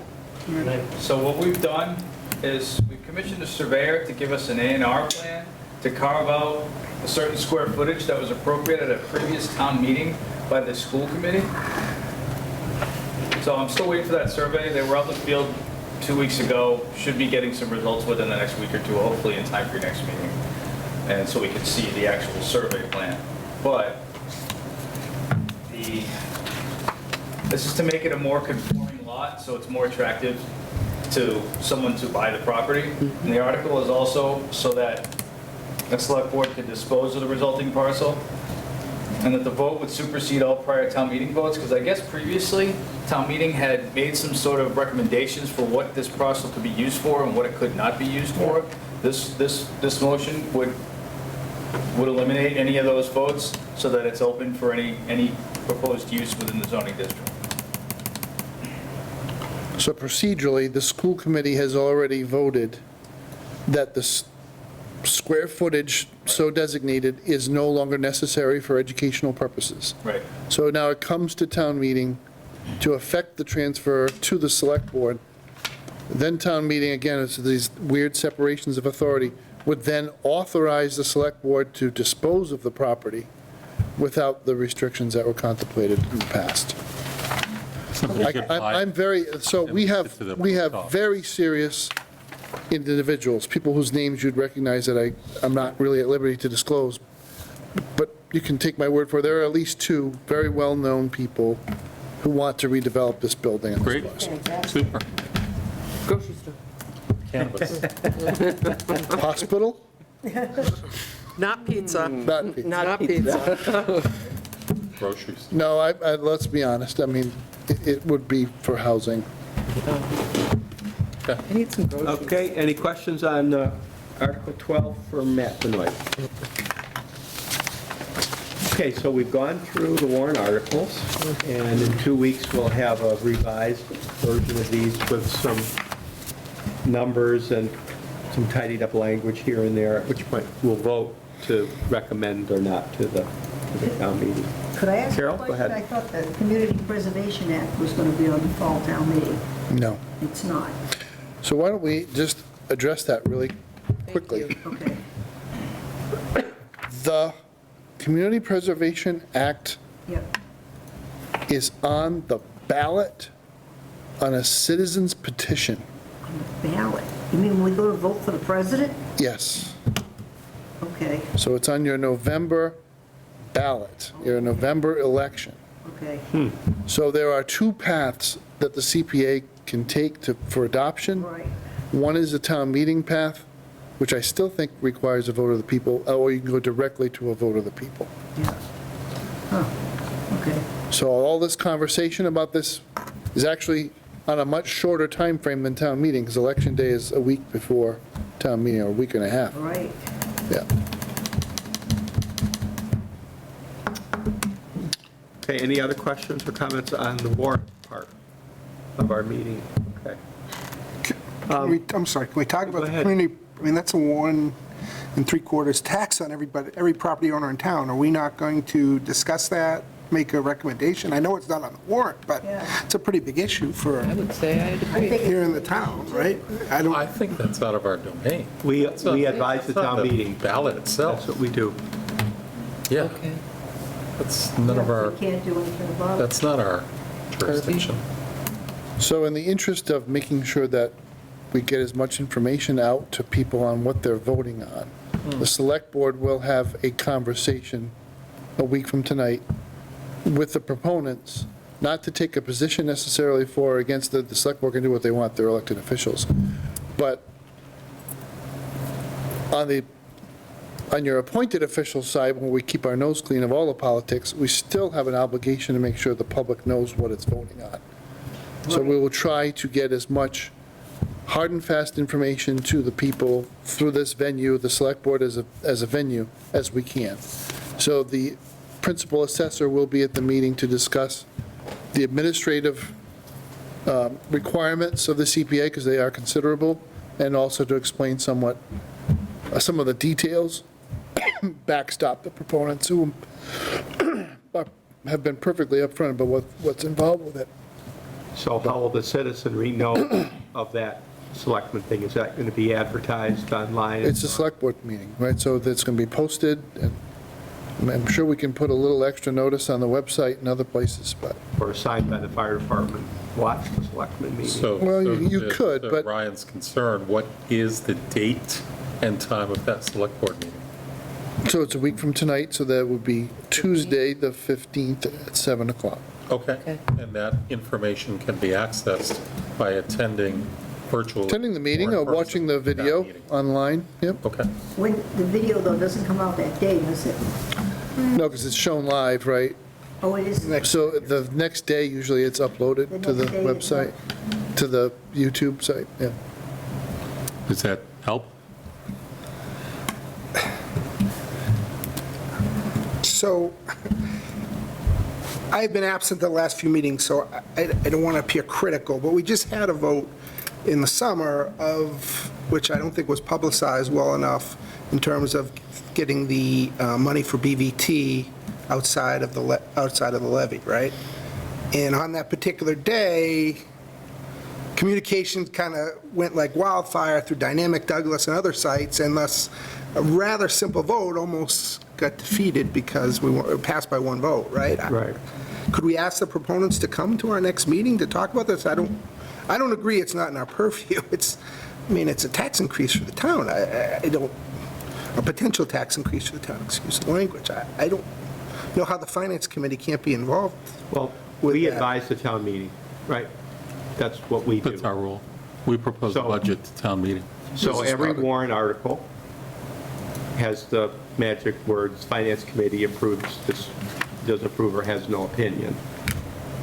So what we've done is we've commissioned a surveyor to give us an A&R plan to carve out a certain square footage that was appropriate at a previous town meeting by the school committee. So I'm still waiting for that survey. They were out in the field 2 weeks ago, should be getting some results within the next week or two, hopefully in time for your next meeting. And so we can see the actual survey plan. But this is to make it a more conforming lot, so it's more attractive to someone to buy the property. And the article is also so that the select board can dispose of the resulting parcel, and that the vote would supersede all prior town meeting votes, because I guess previously, town meeting had made some sort of recommendations for what this parcel could be used for and what it could not be used for. This motion would eliminate any of those votes, so that it's open for any proposed use within the zoning district. So procedurally, the school committee has already voted that the square footage so designated is no longer necessary for educational purposes. Right. So now it comes to town meeting to affect the transfer to the select board. Then town meeting, again, it's these weird separations of authority, would then authorize the select board to dispose of the property without the restrictions that were contemplated in the past. Somebody could buy I'm very, so we have very serious individuals, people whose names you'd recognize that I'm not really at liberty to disclose, but you can take my word for it. There are at least two very well-known people who want to redevelop this building. and this Great, parcel. super. Grocery store. Cannabis. Hospital? Not pizza. Not pizza. Not pizza. Groceries. No, let's be honest, I mean, it would be for housing. I need some groceries. Okay, any questions on Article 12 for Matt Benoit? Okay, so we've gone through the warrant articles, and in 2 weeks, we'll have a revised version of these with some numbers and some tidied up language here and there, at which point we'll vote to recommend or not to the for the town meeting. Could I ask a Carol, go question? ahead. I thought the Community Preservation Act was going to be on the fall town meeting. No. It's not. So why don't we just address that really quickly? Okay. The Community Preservation Act Yep. is on the ballot on a citizen's petition. On the ballot. You mean when we go to vote for the president? Yes. Okay, So it's on your November ballot, your November election. okay. So there are two paths that the CPA can take for adoption. Right. One is the town meeting path, which I still think requires a vote of the people, or you can go directly to a vote of the people. Yeah. Huh. Okay. So all this conversation about this is actually on a much shorter time frame than town meeting, because election day is a week before town meeting, or a week and a half. Right. Yeah. Okay, any other questions or comments on the warrant part of our meeting? Okay. I'm sorry, can we talk about Go the ahead. community, I mean, that's a 1 3/4 tax on everybody, every property owner in town. Are we not going to discuss that, make a recommendation? I know it's not on the warrant, but Yeah. it's a pretty big issue for I would say I'd I agree. think here in the town, right? I don't, I think that's out of our domain. We That's not- advise the that's not town meeting. Ballot That's itself, what we do. yeah, Okay. that's none of our, We can't do anything about it. that's not our jurisdiction. So in the interest of making sure that we get as much information out to people on what they're voting on, the select board will have a conversation a week from tonight with the proponents, not to take a position necessarily for or against the select board can do what they want, they're elected officials. But on your appointed official side, when we keep our nose clean of all the politics, we still have an obligation to make sure the public knows what it's voting on. So we will try to get as much hard and fast information to the people through this venue, the select board as a venue, as we can. So the principal assessor will be at the meeting to discuss the administrative requirements of the CPA, because they are considerable, and also to explain somewhat some of the details, backstop the proponents who have been perfectly upfront about what's involved with it. So how will the citizenry know of that selectmen thing? Is that going to be advertised online? It's a select board meeting, right? So that's going to be posted, and I'm sure we can put a little extra notice on the website and other places, but, Or signed by the fire department, watch the selectmen meeting? So. Well, so you to- could, to but- Ryan's concern, what is the date and time of that select board meeting? so it's a week from tonight, so that would be Tuesday, the 15th at 7 o'clock. Okay, Okay. and that information can be accessed by attending virtually. Attending the meeting in or person watching the at that video meeting. online, yep. Okay, When, the video though doesn't come out that day, does it? No, because it's shown live, right? Oh, it is? So the next day, usually it's uploaded to the The next day it's website, to the YouTube site, yeah. does that help? so, I've been absent the last few meetings, so I don't want to appear critical, but we just had a vote in the summer of, which I don't think was publicized well enough in terms of getting the money for BVT outside of the levy, right? And on that particular day, communications kind of went like wildfire through Dynamic Douglas and other sites, and thus a rather simple vote almost got defeated because we were passed by one vote, right? Right. Could we ask the proponents to come to our next meeting to talk about this? I don't agree it's not in our purview. It's a tax increase for the town. A potential tax increase for the town, excuse the language. I don't know how the finance committee can't be involved. Well, with we that. advise the town meeting, right? That's what we do. That's our rule. We propose a So- budget to town meeting. So This is every not a- warrant article has the magic words, finance committee approves, this doesn't approve or has no opinion.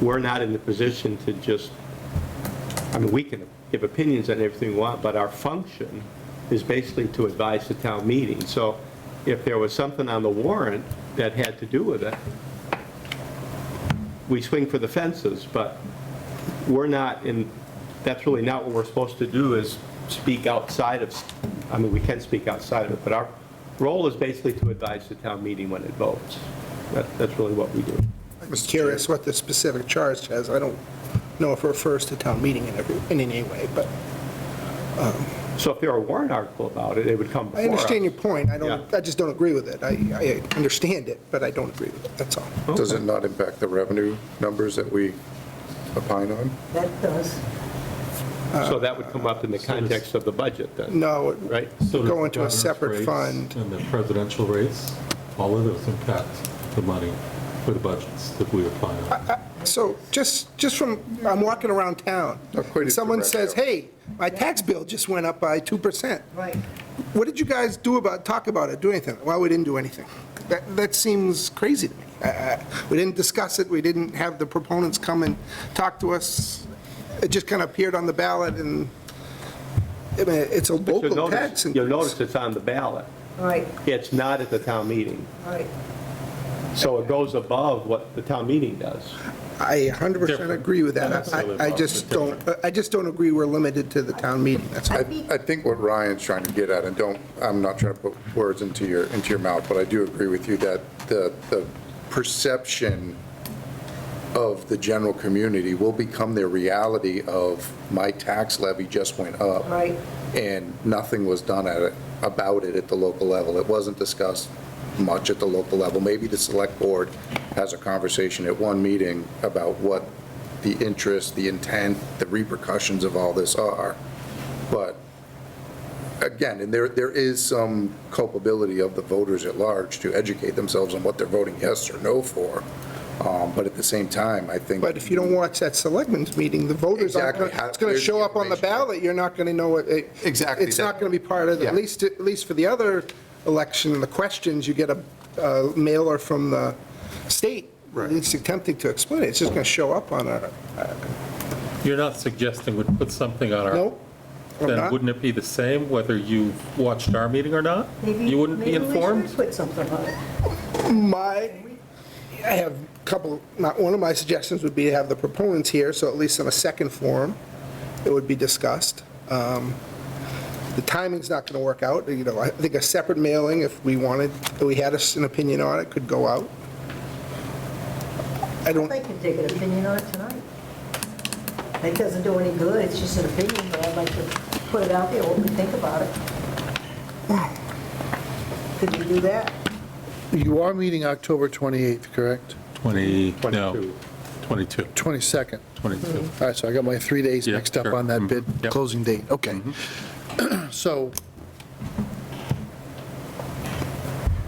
We're not in the position to just, we can give opinions on everything we want, but our function is basically to advise the town meeting. So if there was something on the warrant that had to do with it, we swing for the fences, but we're not in, that's really not what we're supposed to do, is speak outside of, we can speak outside of it, but our role is basically to advise the town meeting when it votes. That's really what we do. I'm curious what the specific charge says. I don't know if it refers to town meeting in any way, but So if there were a warrant article about it, it would come before I understand us. your point. Yeah. I just don't agree with it. I understand it, but I don't agree with it, that's all. Does it not impact the revenue numbers that we opine on? That does. So that would come up in the context of the budget then, No, right? it go into a separate fund. And the presidential rates, all of those impact the money for the budgets that we apply on. So just from, I'm walking around town, Equate it to someone says, revenue. hey, my tax bill just went up by 2%. Right. What did you guys talk about it, do anything? Well, we didn't do anything. That seems crazy to me. We didn't discuss it, we didn't have the proponents come and talk to us. It just kind of appeared on the ballot, and, I mean, it's a But local tax. you'll notice it's on the ballot. Right, It's not at the town meeting. right. So it goes above what the town meeting does. I 100% Different. agree with that. Not necessarily I above, just but don't, agree we're limited to the town meeting, that's all. I think what Ryan's trying to get at, and I'm not trying to put words into your mouth, but I do agree with you that the perception of the general community will become their reality of my tax levy just went up. Right. And nothing was done about it at the local level. It wasn't discussed much at the local level. Maybe the select board has a conversation at one meeting about what the interest, the intent, the repercussions of all this are. But again, and there is some culpability of the voters at large to educate themselves on what they're voting yes or no for. But at the same time, I think. But if you don't watch that selectmen's meeting, the voters aren't Exactly. going, it's going to show up on the ballot, you're not going to know what. Exactly. It's not going to be part of, Yeah. at least for the other election, the questions, you get a mailer from the state, at least attempting to explain it. It's just going to show up on a, You're not suggesting we'd put something on our... no? I'm Then not. wouldn't it be the same whether you watched our meeting or not? You wouldn't be informed? Maybe we should put something on it. I have a couple, one of my suggestions would be to have the proponents here, so at least on a second forum, it would be discussed. The timing's not going to work out, I think a separate mailing, if we had an opinion on it, could go out. I don't, They can take an opinion on it tonight. It doesn't do any good, it's just an opinion, but I'd like to put it out there, what we think about it. Could you do that? You are meeting October 28th, correct? 22. 22nd. 22. All right, so I got my 3 days Yeah, mixed up sure. on that bid Yep. closing date. Okay. So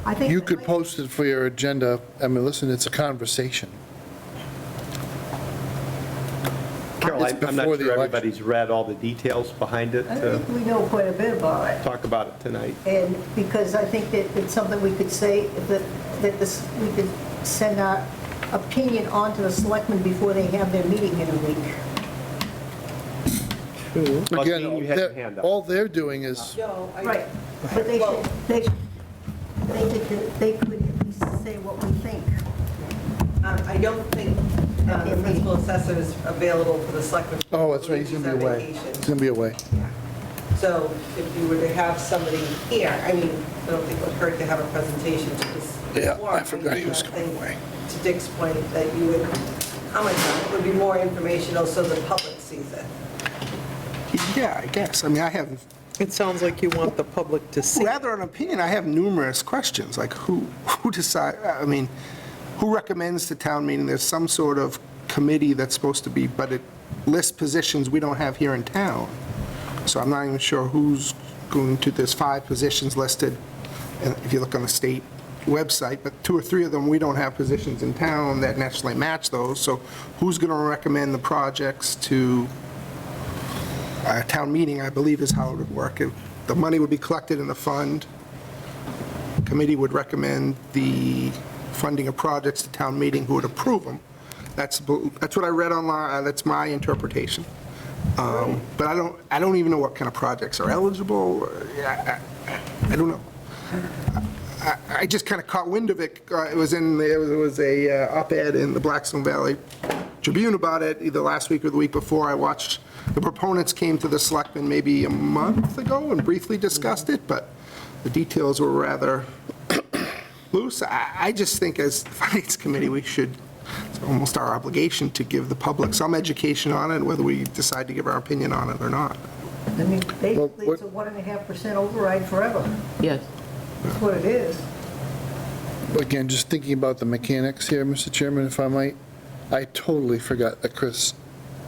I think you that could might- post it for your agenda. I mean, listen, it's a conversation. Carol, It's I'm not before the sure election. everybody's read all the details behind it I to think we know quite a bit about it. talk about it tonight. And because I think that it's something we could say, that this, we could send our opinion on to the selectmen before they have their meeting in a week. Well, Dean, you had your Again, hand up. all they're doing is, Right, but they should, they could at least say what we think. I don't think the principal assessor is available for the selectmen. oh, that's right, he's going to be on away. vacation. He's going to be away. So if you were to have somebody here, I mean, I don't think it would hurt to have a presentation to this. Yeah, board. I forgot he was think going away. To Dick's point, that you would comment on it, would be more informational so the public sees it. yeah, I guess. I mean, I have, It sounds like you want the public to see. rather an opinion, I have numerous questions, like who decide, I mean, who recommends to town meeting? There's some sort of committee that's supposed to be, but it lists positions we don't have here in town. So I'm not even sure who's going to, there's 5 positions listed, and if you look on the state website, but 2 or 3 of them, we don't have positions in town that necessarily match those. So who's going to recommend the projects to town meeting, I believe is how it would work. The money would be collected in a fund. Committee would recommend the funding of projects to town meeting, who would approve them. That's what I read online, that's my interpretation. But I don't even know what kind of projects are eligible. I don't know. I just kind of caught wind of it. It was a op-ed in the Blackstone Valley Tribune about it, either last week or the week before. I watched, the proponents came to the selectmen maybe a month ago and briefly discussed it, but the details were rather loose. I just think as the Finance Committee, we should, it's almost our obligation to give the public some education on it, whether we decide to give our opinion on it or not. I mean, basically, it's a 1.5% override forever. Yes. That's what it is. Again, just thinking about the mechanics here, Mr. Chairman, if I might, I totally forgot that Chris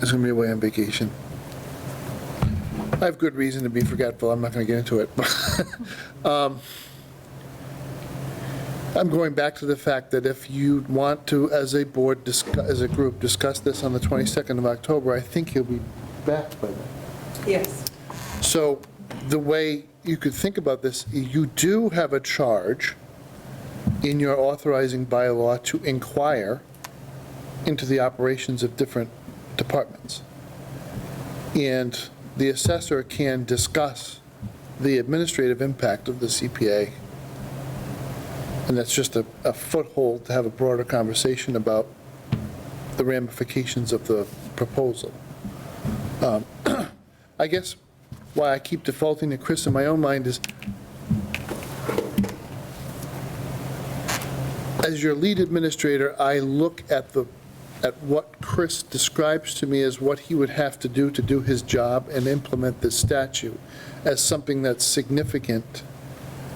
is going to be away on vacation. I have good reason to be forgetful, I'm not going to get into it. I'm going back to the fact that if you want to, as a board, as a group, discuss this on the 22nd of October, I think he'll be back by then. Yes. So the way you could think about this, you do have a charge in your authorizing bylaw to inquire into the operations of different departments. And the assessor can discuss the administrative impact of the CPA. And that's just a foothold to have a broader conversation about the ramifications of the proposal. I guess why I keep defaulting to Chris in my own mind is, as your lead administrator, I look at what Chris describes to me as what he would have to do his job and implement this statute as something that's significant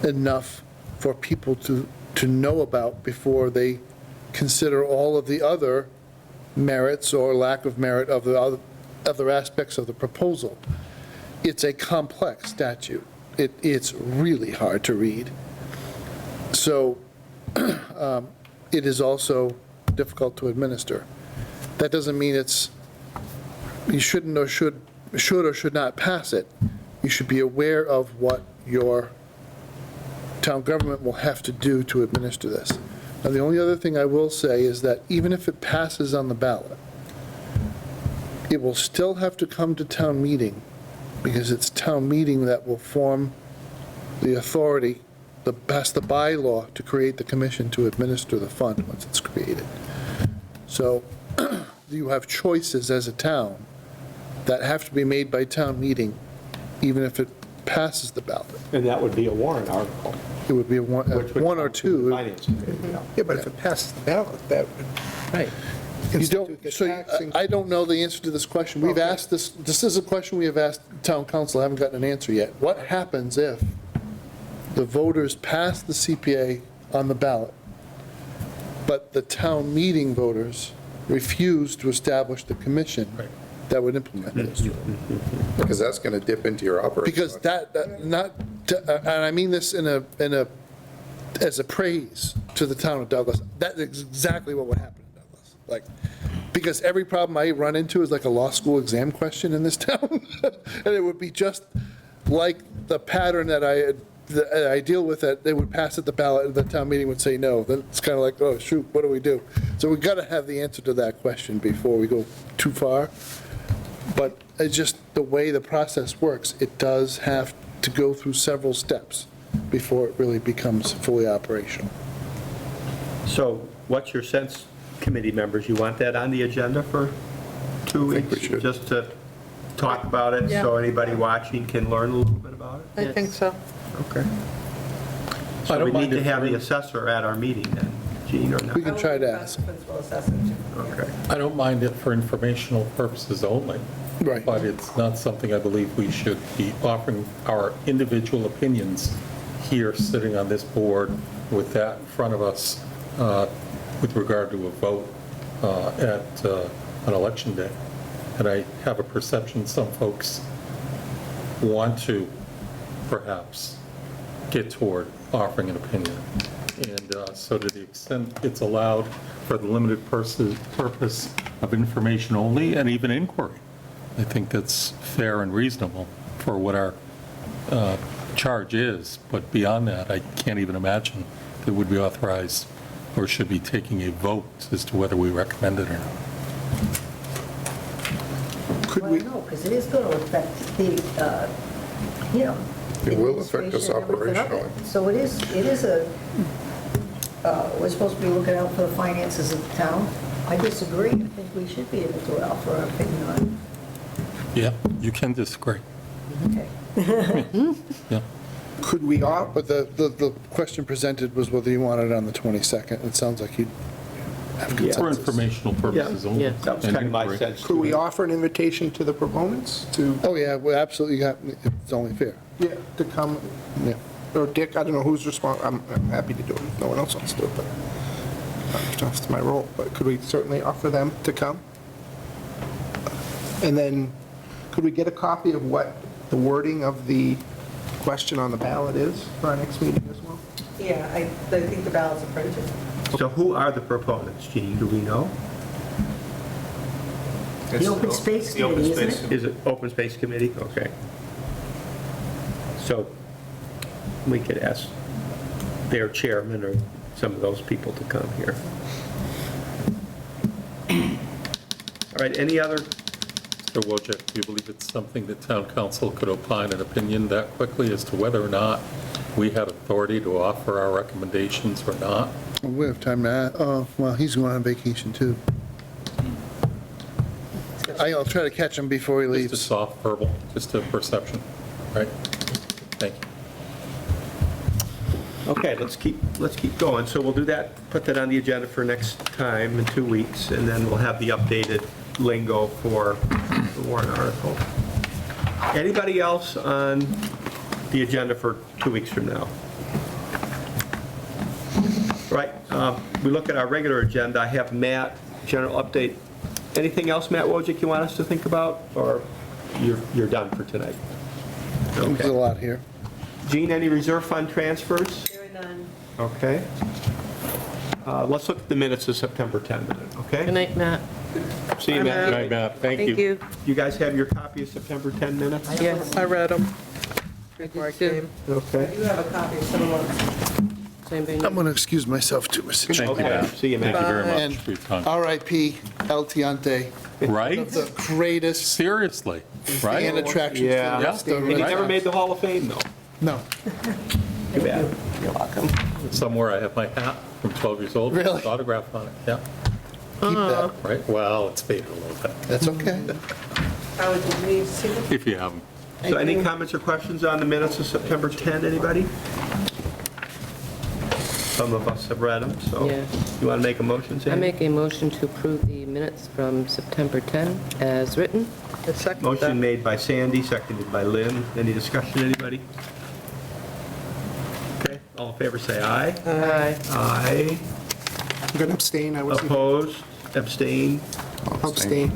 enough for people to know about before they consider all of the other merits or lack of merit of the other aspects of the proposal. It's a complex statute. It's really hard to read. So it is also difficult to administer. That doesn't mean you shouldn't or should or should not pass it. You should be aware of what your town government will have to do to administer this. Now, the only other thing I will say is that even if it passes on the ballot, it will still have to come to town meeting, because it's town meeting that will form the authority, pass the bylaw to create the commission to administer the fund once it's created. So you have choices as a town that have to be made by town meeting, even if it passes the ballot. And that would be a warrant article. It would be one or two. Finance Committee, yeah. Yeah, but if it passes the ballot, that would Right. You institute don't, the so taxing. I don't know the answer to this question. We've asked this is a question we have asked town council, I haven't gotten an answer yet. What happens if the voters pass the CPA on the ballot, but the town meeting voters refuse to establish the commission that would implement this? Because that's going to dip into your operating. Because and I mean this as a praise to the town of Douglas, that is exactly what would happen in Douglas. Like, because every problem I run into is like a law school exam question in this town. And it would be just like the pattern that I deal with, that they would pass at the ballot and the town meeting would say no. Then it's kind of like, oh, shoot, what do we do? So we've got to have the answer to that question before we go too far. But it's just the way the process works, it does have to go through several steps before it really becomes fully operational. So what's your sense, committee members? You want that on the agenda for 2 I think weeks? we should. Just to talk about it, so anybody watching can learn a little bit about it? I think so. Okay. I So don't we need mind to if have the we're- assessor at our meeting then, Gene, or not? We can try to ask. Principal assessor, too. Okay. I don't mind it for informational purposes only. Right. But it's not something I believe we should be offering our individual opinions here, sitting on this board with that in front of us with regard to a vote at an election day. And I have a perception some folks want to perhaps get toward offering an opinion. And so to the extent it's allowed for the limited purpose of information only and even inquiry, I think that's fair and reasonable for what our charge is. But beyond that, I can't even imagine that would be authorized or should be taking a vote as to whether we recommend it or not. Could Well, we, no, because it is going to affect the, It will affect us administration and everything of it. operationally. So it is we're supposed to be looking out for the finances of the town. I disagree. I think we should be able to offer our opinion on Yeah, you can disagree. it. Okay. Yeah. Could we opt, But the question presented was whether you wanted it on the 22nd. It sounds like you'd have For consensus. informational purposes only. Yeah. That was And kind of my inquiry. sense. could we offer an invitation to the proponents to, Oh, yeah, well, absolutely, it's only fair. yeah, to come? Yeah. Or Dick, I don't know who's responsible, I'm happy to do it, if no one else wants to do it, but that's my role, but could we certainly offer them to come? And then, could we get a copy of what the wording of the question on the ballot is for our next meeting as well? Yeah, I think the ballots are printed. So who are the proponents, Gene, do we know? The Open Space Committee, isn't it? Is it Open Space Committee? Okay. So we could ask their chairman or some of those people to come here. All right, any other, Mr. Wojcik, do you believe it's something that town council could opine an opinion that quickly as to whether or not we had authority to offer our recommendations or not? We have time to, oh, well, he's going on vacation too. I'll try to catch him before he Just a leaves. soft verbal, just a perception, right? Thank you. okay, let's keep going. So we'll do that, put that on the agenda for next time in 2 weeks, and then we'll have the updated lingo for the warrant article. Anybody else on the agenda for 2 weeks from now? Right, we look at our regular agenda. I have Matt, general update. Anything else, Matt Wojcik, you want us to think about, or you're done for tonight? There's a lot here. Gene, any reserve fund transfers? There are none. Okay. Let's look at the minutes of September 10 minute, Good okay? night, Matt. See you, Matt. Good night, Matt. Thank you. Thank you. You guys have your copy of September 10 minutes? Yes. I read them before I came. Okay. You have a copy of some of them. Does anybody I'm know? going to excuse myself too, Mr. Chairman. Thank you, Okay, Matt. see you, Matt. Thank you very And much for your time. RIP El Tiante, Right? the greatest Seriously, fan right? attraction. Yeah, Yeah. and he never made the Hall of Fame, though. No, Too bad. You're welcome. Somewhere I have my hat from 12 years old. with Really? his autograph on it, yeah. keep that. Right, well, it's faded a little bit, That's okay. Howard, did you need to see them? if you haven't. So any comments or questions on the minutes of September 10, anybody? Some of us have read them, so Yeah. you want to make a motion, I Sandy? make a motion to approve the minutes from September 10 as written. I second Motion that. made by Sandy, seconded by Lynn. Any discussion, anybody? Okay, all in favor, say aye. Aye. Aye. I'm going to abstain, I wasn't, Opposed, abstained, abstain.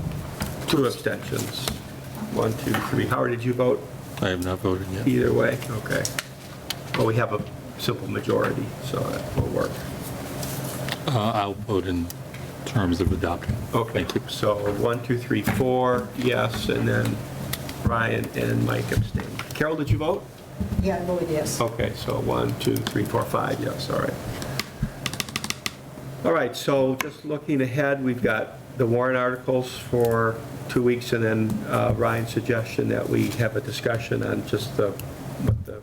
2 abstentions. 1, 2, 3. Howard, did you vote I have not voted yet. either way? Okay. Well, we have a simple majority, so that will work. I'll vote in terms of adopting. Okay, Thank you. so 1, 2, 3, 4, yes, and then Ryan and Mike abstain. Carol, did you vote? Yeah, I voted yes. Okay, so 1, 2, 3, 4, 5, yes, all right. All right, so just looking ahead, we've got the warrant articles for 2 weeks, and then Ryan's suggestion that we have a discussion on just what the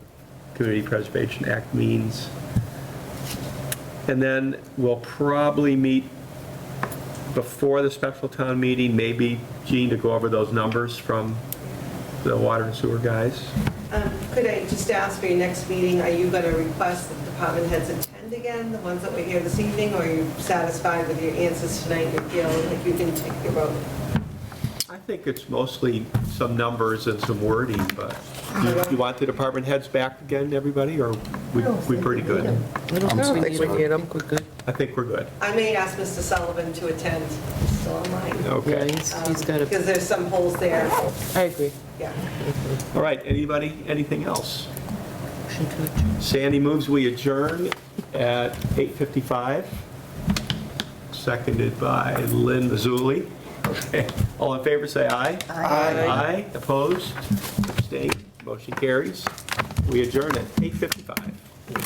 Community Preservation Act means. And then we'll probably meet before the special town meeting, maybe, Gene, to go over those numbers from the water and sewer guys. Could I just ask for your next meeting, are you going to request that department heads attend again, the ones that were here this evening, or are you satisfied with your answers tonight and you feel like you can take your vote? I think it's mostly some numbers and some wording, but you want the department heads back again, everybody, or we pretty good? I don't I think think we need them. We're good. I think we're good. I may ask Mr. Sullivan to attend, he's still online. Yeah, Okay. he's got Because a, there's some holes there, I agree. yeah. All right, anybody, anything else? Motion to adjourn. Sandy moves we adjourn at 8:55, seconded by Lynn Mazzulli. Okay, all in favor, say aye. Aye. Aye, opposed, abstained, motion carries. We adjourn at 8:55.